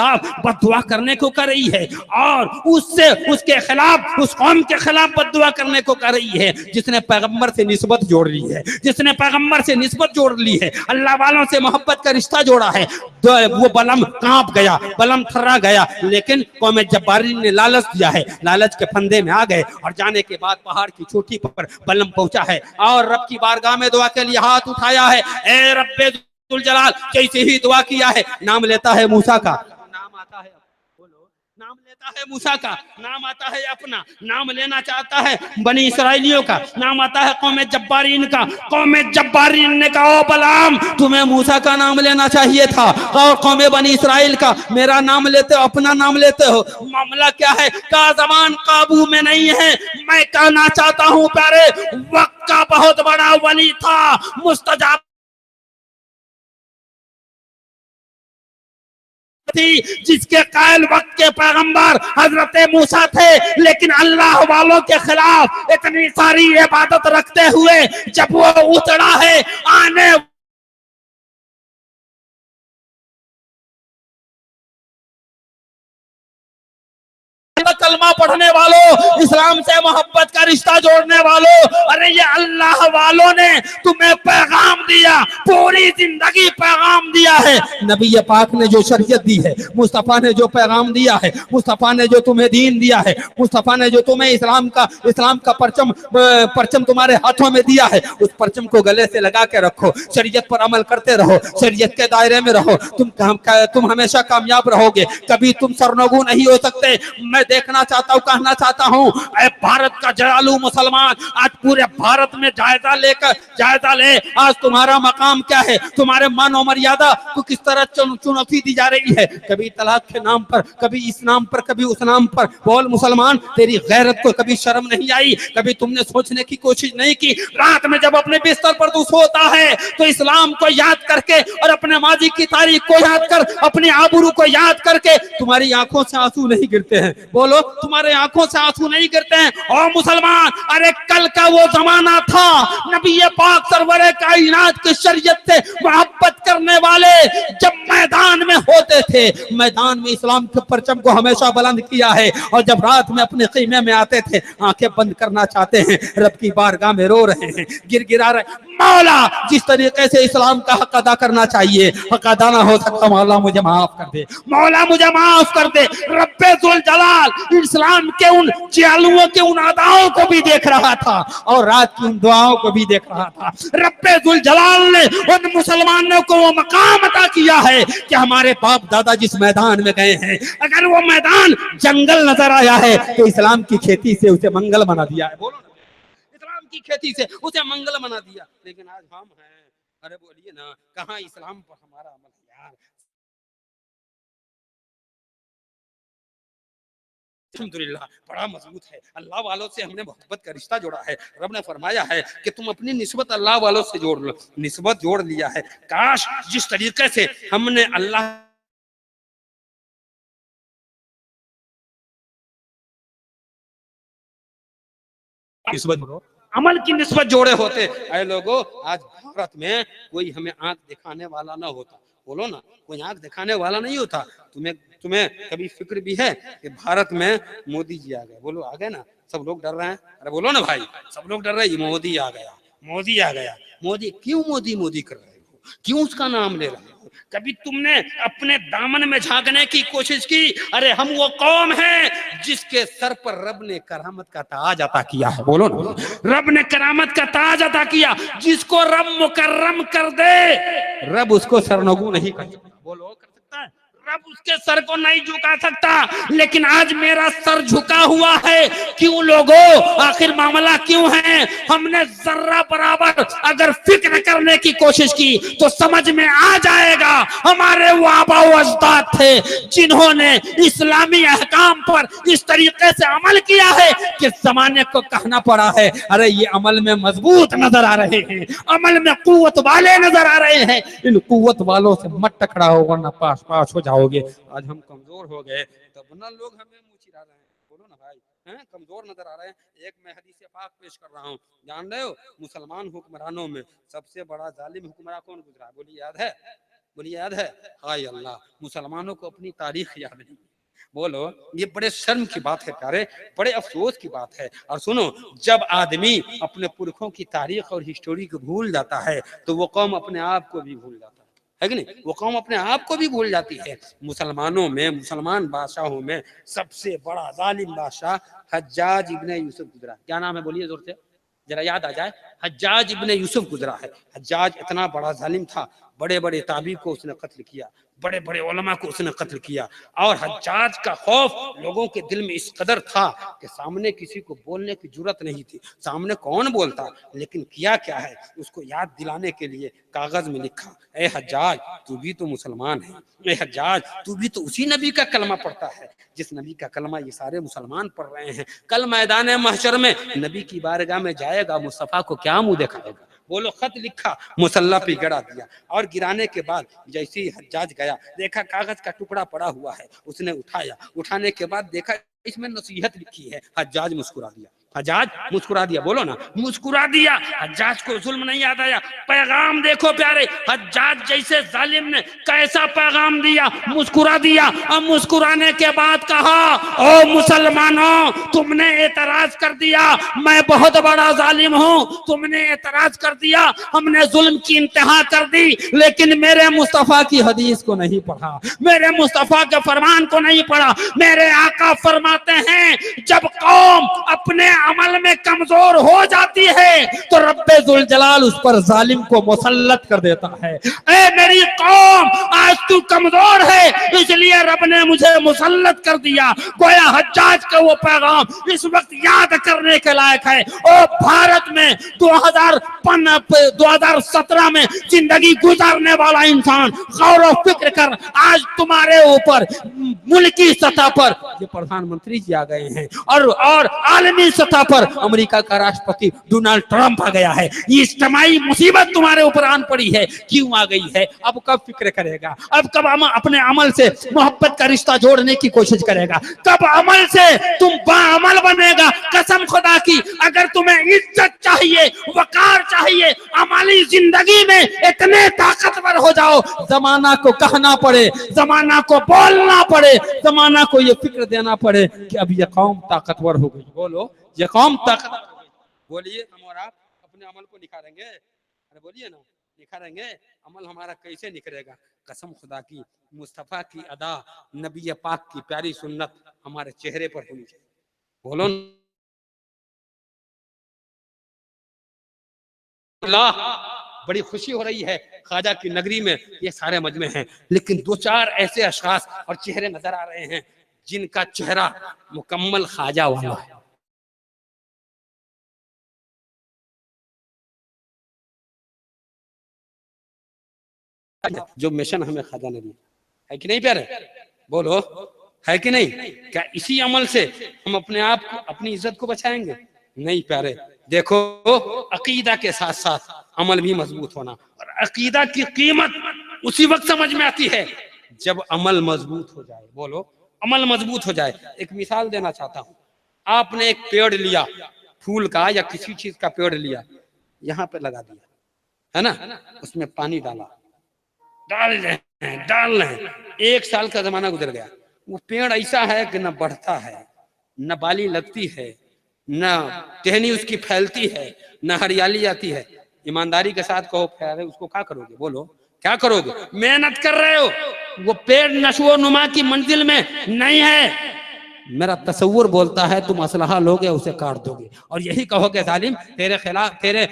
बद्दुआ करने को कर रही है, और उससे उसके खिलाफ, उस कौम के खिलाफ बद्दुआ करने को कर रही है जिसने पैगंबर से निस्बत जोड़ ली है, जिसने पैगंबर से निस्बत जोड़ ली है, अल्लाह वालों से मोहब्बत का रिश्ता जोड़ा है। वो बलम कांप गया, बलम थर्रा गया। लेकिन कौम जब्बारी ने लालच दिया है, लालच के फंदे में आ गए, और जाने के बाद पहाड़ की चोटी पर बलम पहुंचा है और रब की बारगाह में दुआ के लिए हाथ उठाया है। ए रब्बे जुल जलाल, कैसे ही दुआ किया है, नाम लेता है मूसा का, नाम आता है। नाम लेता है मूसा का, नाम आता है अपना, नाम लेना चाहता है बनी इसराइलियों का, नाम आता है कौम जब्बारीन का। कौम जब्बारीन ने कहा, ओ बलाम तुम्हें मूसा का नाम लेना चाहिए था और कौम बनी इसराइल का मेरा नाम लेते हो, अपना नाम लेते हो। मामला क्या है? का जबान काबू में नहीं है। मैं कहना चाहता हूँ प्यारे, वक्त का बहुत बड़ा वली था, मुस्तजाब थी, जिसके कायल वक्त के पैगंबर हजरत मूसा थे, लेकिन अल्लाह वालों के खिलाफ इतनी सारी इबादत रखते हुए जब वो उतरा है आने कलमा पढ़ने वालों, इस्लाम से मोहब्बत का रिश्ता जोड़ने वालों, अरे ये अल्लाह वालों ने तुम्हें पैगाम दिया, पूरी जिंदगी पैगाम दिया है। नबी पाक ने जो शरीयत दी है, मुस्तफ़ा ने जो पैगाम दिया है, मुस्तफ़ा ने जो तुम्हें दीन दिया है, मुस्तफ़ा ने जो तुम्हें इस्लाम का परचम तुम्हारे हाथों में दिया है, उस परचम को गले से लगा के रखो, शरीयत पर अमल करते रहो, शरीयत के दायरे में रहो, तुम हमेशा कामयाब रहोगे, कभी तुम सरनगू नहीं हो सकते। मैं देखना चाहता हूँ, कहना चाहता हूँ, भारत का जयालु मुसलमान आज पूरे भारत में जायजा ले, आज तुम्हारा मकाम क्या है, तुम्हारे मान और मर्यादा को किस तरह चुनौती दी जा रही है, कभी तलाक के नाम पर, कभी इस नाम पर, कभी उस नाम पर। बोल मुसलमान, तेरी गैरत को कभी शर्म नहीं आई? कभी तुमने सोचने की कोशिश नहीं की? रात में जब अपने बिस्तर पर तू सोता है तो इस्लाम को याद करके और अपने माजी की तारीख को याद कर, अपनी आबरू को याद करके तुम्हारी आंखों से आंसू नहीं गिरते हैं? बोलो, तुम्हारे आंखों से आंसू नहीं गिरते हैं? और मुसलमान, अरे कल का वो जमाना था, नबी पाक सरवरे कायनात की शरीयत से मोहब्बत करने वाले जब मैदान में होते थे, मैदान में इस्लाम के परचम को हमेशा बुलंद किया है, और जब रात में अपने खीमे में आते थे, आंखें बंद करना चाहते हैं, रब की बारगाह में रो रहे हैं, गिरगिरा रहे, मौला जिस तरीके से इस्लाम का हक अदा करना चाहिए, हक अदा ना हो सकता, मौला मुझे माफ कर दे, मौला मुझे माफ कर दे। रब्बे जुल जलाल इस्लाम के उन जियालुओं के उन अदाओं को भी देख रहा था और रात की उन दुआओं को भी देख रहा था। रब्बे जुल जलाल ने उन मुसलमानों को वो मकाम अता किया है कि हमारे बाप दादा जिस मैदान में गए हैं, अगर वो मैदान जंगल नजर आया है तो इस्लाम की खेती से उसे मंगल बना दिया है। बोलो, इस्लाम की खेती से उसे मंगल बना दिया। लेकिन आज हम हैं, अरे बोलिए ना, कहाँ इस्लाम पर हमारा अमल है यार। अल्हम्दुलिल्लाह बड़ा मजबूत है, अल्लाह वालों से हमने मोहब्बत का रिश्ता जोड़ा है। रब ने फरमाया है कि तुम अपनी निस्बत अल्लाह वालों से जोड़ लो, निस्बत जोड़ लिया है। काश जिस तरीके से हमने अल्लाह अमल की निस्बत जोड़े होते। ऐ लोगों, आज भारत में कोई हमें आंख दिखाने वाला ना होता, बोलो ना, कोई आंख दिखाने वाला नहीं होता। तुम्हें कभी फिक्र भी है कि भारत में मोदी जी आ गए? बोलो आ गए ना, सब लोग डर रहे हैं। अरे बोलो ना भाई, सब लोग डर रहे हैं, मोदी आ गया, मोदी आ गया। मोदी क्यों मोदी कर रहे हो, क्यों उसका नाम ले रहे हो? कभी तुमने अपने दामन में झांकने की कोशिश की? अरे हम वो कौम है जिसके सर पर रब ने करामत का ताज अता किया है। बोलो ना, रब ने करामत का ताज अता किया। जिसको रब मुकर्रम कर दे, रब उसको सरनगू नहीं कर सकता। बोलो, कर सकता है? रब उसके सर को नहीं झुका सकता। लेकिन आज मेरा सर झुका हुआ है। क्यों लोगों, आखिर मामला क्यों है? हमने जर्रा बराबर अगर फिक्र करने की कोशिश की तो समझ में आ जाएगा हमारे वो आबा व अजदाद थे जिन्होंने इस्लामी अहकाम पर इस तरीके से अमल किया है कि जमाने को कहना पड़ा है, अरे ये अमल में मजबूत नजर आ रहे हैं, अमल में कुव्वत वाले नजर आ रहे हैं। इन कुव्वत वालों से मत टकरा हो, वरना पास पास हो जाओगे। आज हम कमजोर हो गए तो वरना लोग हमें मुंह चिढ़ा रहे हैं। बोलो ना भाई, हैं, कमजोर नजर आ रहे हैं। एक मैं हदीस पाक पेश कर रहा हूँ, जान रहे हो मुसलमान हुक्मरानों में सबसे बड़ा जालिम हुक्मरान कौन गुजरा? बोलिए याद है? बोलिए याद है? हाय अल्लाह, मुसलमानों को अपनी तारीख याद नहीं। बोलो, ये बड़े शर्म की बात है प्यारे, बड़े अफसोस की बात है। और सुनो, जब आदमी अपने पुरखों की तारीख और हिस्टोरी को भूल जाता है तो वो कौम अपने आप को भी भूल जाता है कि नहीं? वो कौम अपने आप को भी भूल जाती है। मुसलमानों में, मुसलमान बादशाहों में सबसे बड़ा जालिम बादशाह हज्जाज इब्ने यूसुफ गुजरा। क्या नाम है? बोलिए जोर से, जरा याद आ जाए। हज्जाज इब्ने यूसुफ गुजरा है। हज्जाज इतना बड़ा जालिम था, बड़े बड़े ताबी को उसने कत्ल किया। बड़े बड़े उलमा को उसने कत्ल किया। और हज्जाज का खौफ लोगों के दिल में इस कदर था कि सामने किसी को बोलने की जुर्रत नहीं थी, सामने कौन बोलता। लेकिन किया क्या है, उसको याद दिलाने के लिए कागज में लिखा, ए हज्जाज तू भी तो मुसलमान है, ए हज्जाज तू भी तो उसी नबी का कलमा पढ़ता है जिस नबी का कलमा ये सारे मुसलमान पढ़ रहे हैं। कल मैदान महशर में नबी की बारगाह में जाएगा, मुस्तफा को क्या मुंह दिखाएगा। बोलो, खत लिखा, मुसल्ला पे गिरा दिया। और गिराने के बाद जैसे ही हज्जाज गया, देखा कागज का टुकड़ा पड़ा हुआ है, उसने उठाया, उठाने के बाद देखा इसमें नसीहत लिखी है। हज्जाज मुस्कुरा दिया, हज्जाज मुस्कुरा दिया। बोलो ना, मुस्कुरा दिया। हज्जाज को जुल्म नहीं याद आया। पैगाम देखो प्यारे, हज्जाज जैसे जालिम ने कैसा पैगाम दिया, मुस्कुरा दिया। और मुस्कुराने के बाद कहा, ओ मुसलमानों, तुमने एतराज कर दिया, मैं बहुत बड़ा जालिम हूँ, तुमने एतराज कर दिया, हमने जुल्म की इंतहा कर दी, लेकिन मेरे मुस्तफा की हदीस को नहीं पढ़ा, मेरे मुस्तफा के फरमान को नहीं पढ़ा। मेरे आका फरमाते हैं, जब कौम अपने अमल में कमजोर हो जाती है तो रब्बे जुल जलाल उस पर जालिम को मुसल्लत कर देता है। ए मेरी कौम, आज तू कमजोर है, इसलिए रब ने मुझे मुसल्लत कर दिया। गोया हज्जाज का वो पैगाम इस वक्त याद करने के लायक है। और भारत में 2017 में जिंदगी गुजारने वाला इंसान गौर व फिक्र कर, आज तुम्हारे ऊपर मुल्की सतह पर ये प्रधानमंत्री जी आ गए हैं और आलमी सतह पर अमेरिका का राष्ट्रपति डोनाल्ड ट्रंप आ गया है। ये इज्तिमाई मुसीबत तुम्हारे ऊपर आन पड़ी है, क्यों आ गई है? अब कब फिक्र करेगा? अब कब अपने अमल से मोहब्बत का रिश्ता जोड़ने की कोशिश करेगा? कब अमल से तुम बाअमल बनेगा? कसम खुदा की, अगर तुम्हें इज्जत चाहिए, वकार चाहिए, अमली जिंदगी में इतने ताकतवर हो जाओ, जमाना को कहना पड़े, जमाना को बोलना पड़े, जमाना को ये फिक्र देना पड़े कि अब ये कौम ताकतवर हो गई। बोलो, ये कौम ताकतवर हो गई। बोलिए, हम और आप अपने अमल को निखारेंगे? अरे बोलिए ना, निखारेंगे? अमल हमारा कैसे निखरेगा? कसम खुदा की, मुस्तफा की अदा, नबी पाक की प्यारी सुन्नत हमारे चेहरे पर होनी चाहिए। बोलो बड़ी खुशी हो रही है ख्वाजा की नगरी में, ये सारे मजमे हैं, लेकिन दो चार ऐसे अशखास और चेहरे नजर आ रहे हैं जिनका चेहरा मुकम्मल ख्वाजा वाला है। जो मिशन हमें ख्वाजा ने दिया है कि नहीं प्यारे? बोलो, है कि नहीं? क्या इसी अमल से हम अपने आप को, अपनी इज्जत को बचाएंगे? नहीं प्यारे, देखो, अकीदा के साथ साथ अमल भी मजबूत होना, और अकीदा की कीमत उसी वक्त समझ में आती है जब अमल मजबूत हो जाए। बोलो, अमल मजबूत हो जाए। एक मिसाल देना चाहता हूँ, आपने एक पेड़ लिया, फूल का या किसी चीज का पेड़ लिया, यहाँ पे लगा दिया, है ना, उसमें पानी डाल रहे हैं, 1 साल का जमाना गुजर गया, वो पेड़ ऐसा है कि न बढ़ता है, न बाली लगती है, न टहनी उसकी फैलती है, न हरियाली आती है। ईमानदारी के साथ कहो प्यारे, उसको क्या करोगे? बोलो, क्या करोगे? मेहनत कर रहे हो, वो पेड़ नशो नुमा की मंजिल में नहीं है। मेरा तसव्वुर बोलता है तुम असलहा लोगे, उसे काट दोगे, और यही कहोगे जालिम तेरे खिलाफ, तेरे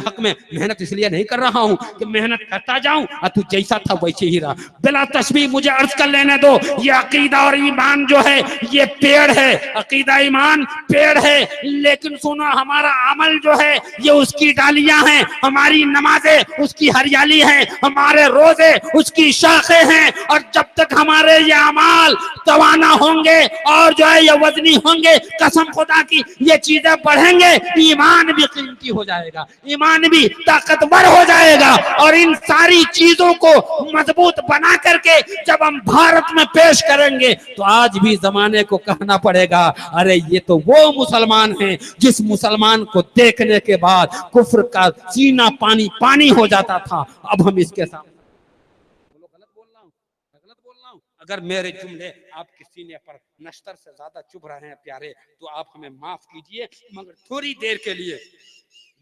हक में मेहनत इसलिए नहीं कर रहा हूं कि मेहनत करता जाऊं और तू जैसा था वैसे ही रहा। बिला तशबीह मुझे अर्ज कर लेने दो, ये अकीदा और ईमान जो है ये पेड़ है, अकीदा ईमान पेड़ है, लेकिन सुनो, हमारा अमल जो है ये उसकी डालियां हैं, हमारी नमाजें उसकी हरियाली है, हमारे रोजे उसकी शाखें हैं। और जब तक हमारे ये अमाल तवाना होंगे और जो है ये वजनी होंगे, कसम खुदा की ये चीजें बढ़ेंगे, ईमान भी कीमती हो जाएगा, ईमान भी ताकतवर हो जाएगा। और इन सारी चीजों को मजबूत बना करके जब हम भारत में पेश करेंगे तो आज भी जमाने को कहना पड़ेगा, अरे ये तो वो मुसलमान हैं जिस मुसलमान को देखने के बाद कुफ्र का सीना पानी पानी हो जाता था। अब हम इसके सामने, गलत बोल रहा हूं, अगर मेरे जुमले आपके सीने पर नश्तर से ज्यादा चुभ रहे हैं प्यारे, तो आप हमें माफ कीजिए, मगर थोड़ी देर के लिए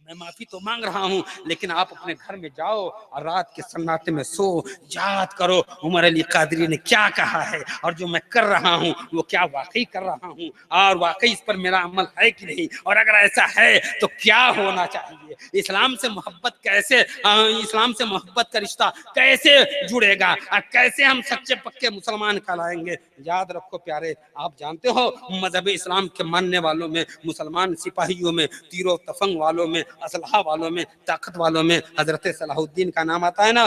मैं माफी तो मांग रहा हूँ, लेकिन आप अपने घर में जाओ और रात के सन्नाटे में सो, याद करो उमर अली कादरी ने क्या कहा है और जो मैं कर रहा हूँ वो क्या वाकई कर रहा हूँ और वाकई इस पर मेरा अमल है कि नहीं, और अगर ऐसा है तो क्या होना चाहिए। इस्लाम से मोहब्बत कैसे, इस्लाम से मोहब्बत का रिश्ता कैसे जुड़ेगा और कैसे हम सच्चे पक्के मुसलमान कहलाएंगे। याद रखो प्यारे, आप जानते हो मजहब इस्लाम के मानने वालों में, मुसलमान सिपाहियों में, तीरों तफंग वालों में, असलहा वालों में, ताकत वालों में हजरत सलाहुद्दीन का नाम आता है ना।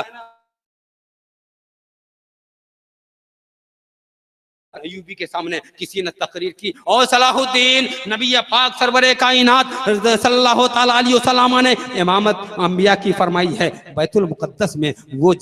अयूबी के सामने किसी ने तकरीर की, और सलाहुद्दीन नबी पाक सरवरे कायनात सल्लल्लाहु तआला अलैहि वसल्लम ने इमामत अंबिया की फरमाई है बैतुल मुकद्दस में। वो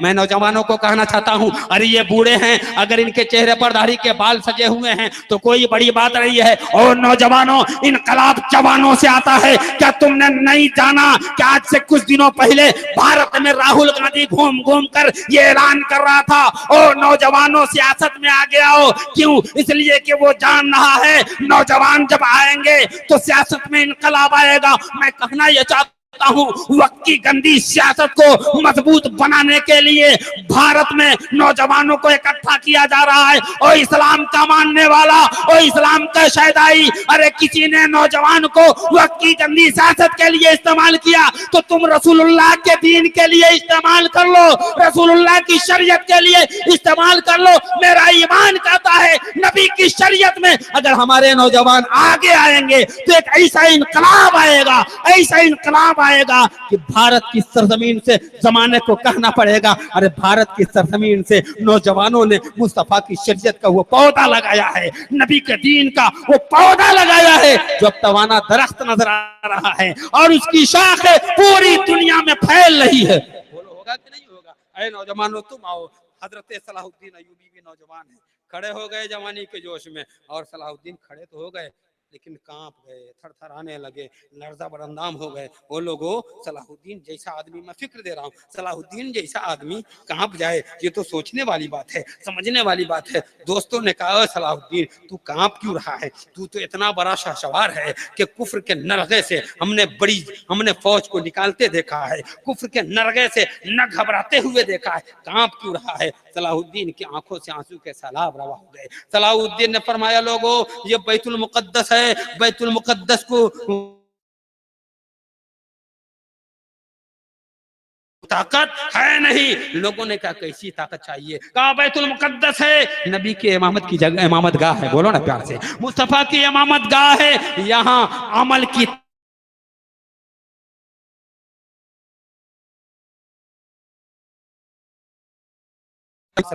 मैं नौजवानों को कहना चाहता हूं, अरे ये बूढ़े हैं, अगर इनके चेहरे पर दाढ़ी के बाल सजे हुए हैं तो कोई बड़ी बात नहीं है। और नौजवानों, इनकलाब जवानों से आता है। क्या तुमने नहीं जाना कि आज से कुछ दिनों पहले भारत में राहुल गांधी घूम घूम कर ये ऐलान कर रहा था, और नौजवानों सियासत में आ गया हो। क्यों? इसलिए कि वो जान रहा है नौजवान जब आएंगे तो सियासत में इनकलाब आएगा। मैं कहना यह चाहता हूं, वक्त की गंदी सियासत को मजबूत बनाने के लिए भारत में नौजवानों को इकट्ठा किया जा रहा है। और इस्लाम का मानने वाला और इस्लाम का शहदाई, अरे किसी ने नौजवान को वक्त की गंदी सियासत के लिए इस्तेमाल किया तो तुम रसूलुल्लाह के दीन के लिए इस्तेमाल कर लो, रसूलुल्लाह की शरीयत के लिए इस्तेमाल कर लो। मेरा ईमान कहता है नबी की शरीयत में अगर हमारे नौजवान आगे आएंगे तो एक ऐसा इनकलाब आएगा, ऐसा इनकलाब आएगा कि भारत की सरजमीन से जमाने को कहना पड़ेगा, अरे भारत की सरजमीन से नौजवानों ने मुस्तफा की शरीयत का वो पौधा लगाया है, नबी के दीन का वो पौधा लगाया है जो अब तवाना दरख्त नजर आ रहा है और उसकी शाखें पूरी दुनिया में फैल रही है। बोलो होगा कि नहीं होगा? अरे नौजवानों तुम आओ। हजरत सलाहुद्दीन अयूबी भी नौजवान है, खड़े हो गए जवानी के जोश में, और सलाहुद्दीन खड़े तो हो गए लेकिन कांप गए, थरथराने लगे, लर्जा बरंदाम हो गए। वो लोगों, सलाहुद्दीन जैसा आदमी, मैं फिक्र दे रहा हूँ, सलाहुद्दीन जैसा आदमी कांप जाए, ये तो सोचने वाली बात है, समझने वाली बात है। दोस्तों ने कहा, सलाहुद्दीन तू कांप क्यों रहा है? तू तो इतना बड़ा शाहसवार है कि कुफ्र के नरगे से हमने फौज को निकालते देखा है, कुफ्र के नरगे से न घबराते हुए देखा है, कांप क्यों रहा है? सलाहुद्दीन की आंखों से आंसू के सैलाब रवा हो गए। सलाहुद्दीन ने फरमाया, लोगों ये बैतुल मुकद्दस है, बैतुल मुकद्दस को ताकत है नहीं। लोगों ने कहा कैसी ताकत चाहिए? कहा बैतुल मुकद्दस है, नबी के इमामत की जगह इमामत गाह है। बोलो ना प्यार से, मुस्तफा की इमामत गाह है, यहाँ अमल की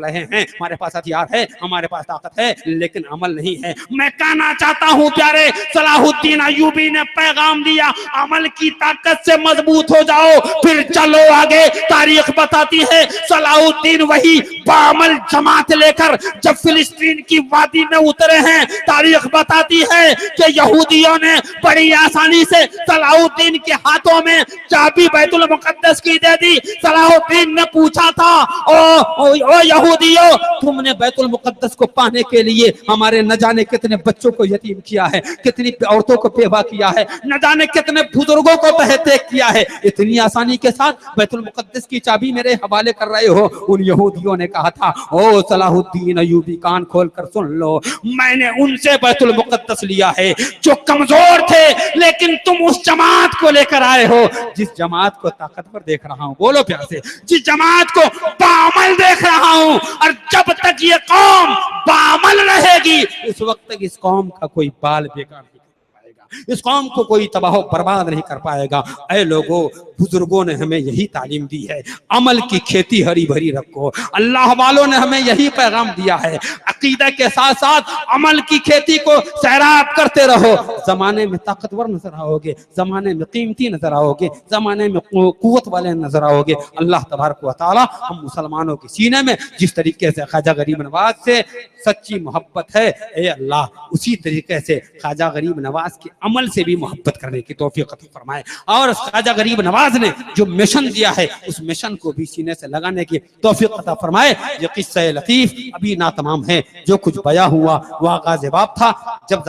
हैं, हमारे पास हथियार है, हमारे पास ताकत है, लेकिन अमल नहीं है। मैं कहना चाहता हूं प्यारे, सलाहुद्दीन अयूबी ने पैगाम दिया, अमल की ताकत से मजबूत हो जाओ, फिर चलो आगे। तारीख बताती है सलाहुद्दीन वही बामल जमात लेकर जब फिलिस्तीन की वादी में उतरे हैं, तारीख बताती है कि यहूदियों ने बड़ी आसानी से सलाहुद्दीन के हाथों में चाबी बैतुल मुकद्दस की दे दी। सलाहुद्दीन ने पूछा था, ओ यहूदियों, तुमने बैतुल मुकद्दस को पाने के लिए हमारे न जाने कितने बच्चों को यतीम किया है, कितनी औरतों को बेवा किया है, न जाने कितने बुजुर्गों को तहते किया है, इतनी आसानी के साथ बैतुल मुकद्दस की चाबी मेरे हवाले कर रहे हो? उन यहूदियों ने कहा था, ओ सलाहुद्दीन अयूबी कान खोल कर सुन लो, मैंने उनसे बैतुल मुकद्दस लिया है जो कमजोर थे, लेकिन तुम उस जमात को लेकर आए हो जिस जमात को ताकतवर देख रहा हूं। बोलो प्यार से, जिस जमात को बामल देख रहा हूं। और जब तक ये कौम बामल रहेगी, इस वक्त तक इस कौम का कोई बाल बेकार नहीं कर पाएगा, इस कौम को कोई तबाह बर्बाद नहीं कर पाएगा। ऐ लोगों, बुजुर्गों ने हमें यही तालीम दी है, अमल की खेती हरी भरी रखो। अल्लाह वालों ने हमें यही पैगाम दिया है, अकीदा के साथ साथ अमल की खेती को सैराब करते रहो। जमाने में ताकतवर नजर आओगे, जमाने में कीमती नजर आओगे, जमाने में कुव्वत वाले नजर आओगे। अल्लाह तबारक व तआला हम मुसलमानों के सीने में जिस तरीके से ख्वाजा गरीब नवाज से सच्ची मोहब्बत है, ए अल्लाह उसी तरीके से ख्वाजा गरीब नवाज के अमल से भी मोहब्बत करने की तौफीक अता फरमाए। और ख्वाजा गरीब नवाज ने जो मिशन दिया है उस मिशन को भी सीने से लगाने की तौफीक अता फरमाए। ये किस्सा लतीफ अभी ना तमाम है, जो कुछ बया हुआ वह आगाज़ बाब था। जब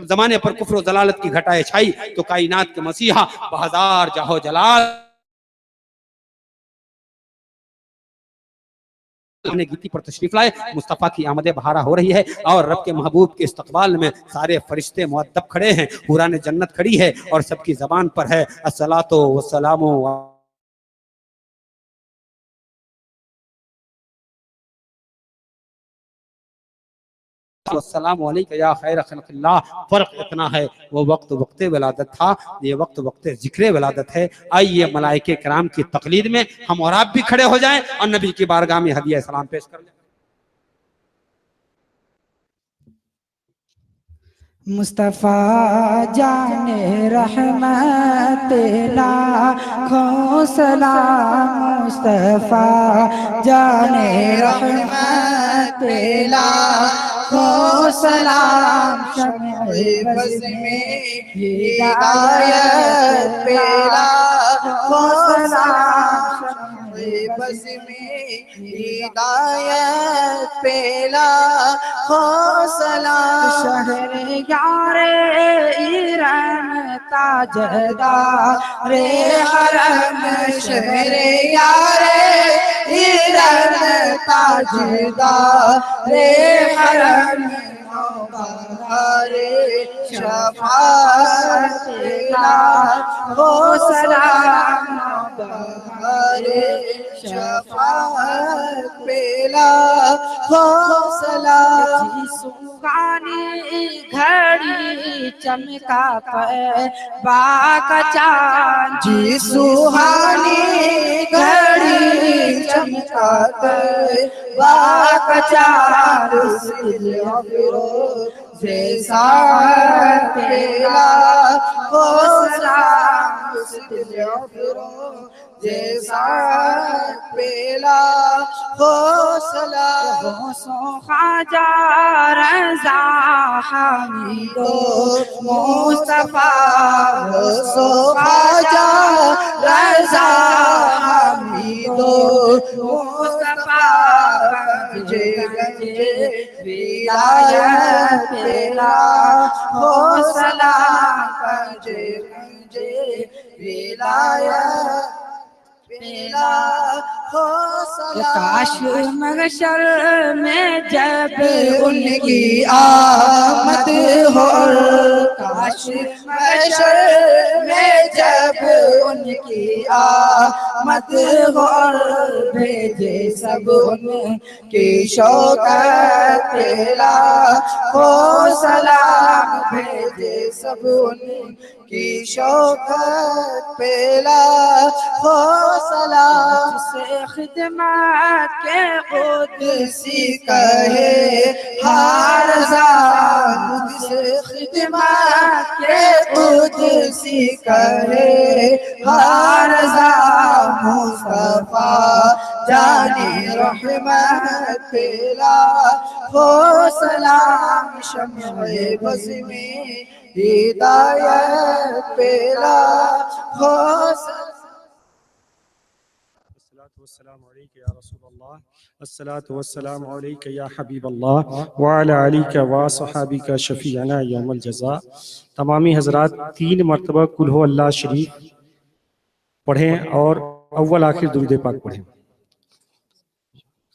जमाने पर कुफ्र और जलालत की घटाए छाई तो कायनात के मसीहा बहजार जाहो जलाल गीती पर तशरीफ लाए। मुस्तफ़ा की आमद बहारा हो रही है और रब के महबूब के इस्तकबाल में सारे फरिश्ते मुअद्दब खड़े हैं, हुरान जन्नत खड़ी है और सबकी जबान पर है अस्सलातो वस्सलामु वस्सलामु अलैका या खैर खल्क़िल्लाह। फर्क इतना है, वो वक्त वक्त विलादत था, ये वक्त वक्त जिक्र विलादत है। आइए मलाइके किराम की तकलीद में हम और आप भी खड़े हो जाएं और नबी की बारगाह में हदिया सलाम पेश कर लें। मुस्तफ़ा जाने रहमत लाखों सलाम, मुस्तफ़ा जाने रहमत लाखों सलाम। शम्ए बज़ में हिदायत पे लाखों सलाम, शम्ए बज़ में हिदायत पे लाखों सलाम। शहर यारे इरम ताजदार हरम, शहर यारे इरम ताजदार हरम, नौबहारे शफाअत लाखों सलाम, नौबहारे शफाअत पे लाखों सलाम। सुहानी घड़ी चमका पर बाका चांद, जी सुहानी घड़ी चमका कर बाका चांद, जैसा तेरा हो सलाम, जैसा पेला हो सलाम। सो ख्वाजा रज़ा हमीदो मुस्तफ़ा, सो ख्वाजा रज़ा हमीदो मुस्तफ़ा, गंजे गंजे विलायत पेला हो सलाम, गंजे गंजे विलायत पेला हो सलाम। काश महशर में जब उनकी आमद हो, काश महशर में जब उनकी आमद हो, भेजे सब उनकी शौकत पेला हो सलाम, भेजे सब उनकी शौकत पेला हो सलाम। से खिदमत के कुदसी कहे हार ज़ान, से खिदमत के कुदसी कहे हार ज़ान। मुस्तफ़ा जाने रहमत पेला हो सलाम, शम्ए बज़ में हिदायत पेला हो सलाम। अस्सलातु वस्सलामु अलैका या रसूलल्लाह, अस्सलातु वस्सलामु अलैका या हबीबल्लाह व अला आलिका व सहाबिका शफीअना यौमल जज़ा। तमामी हज़रात 3 मरतबा कुल हु अल्लाह शरीफ पढ़ें और अव्वल आखिर दुरूद पाक पढ़ें।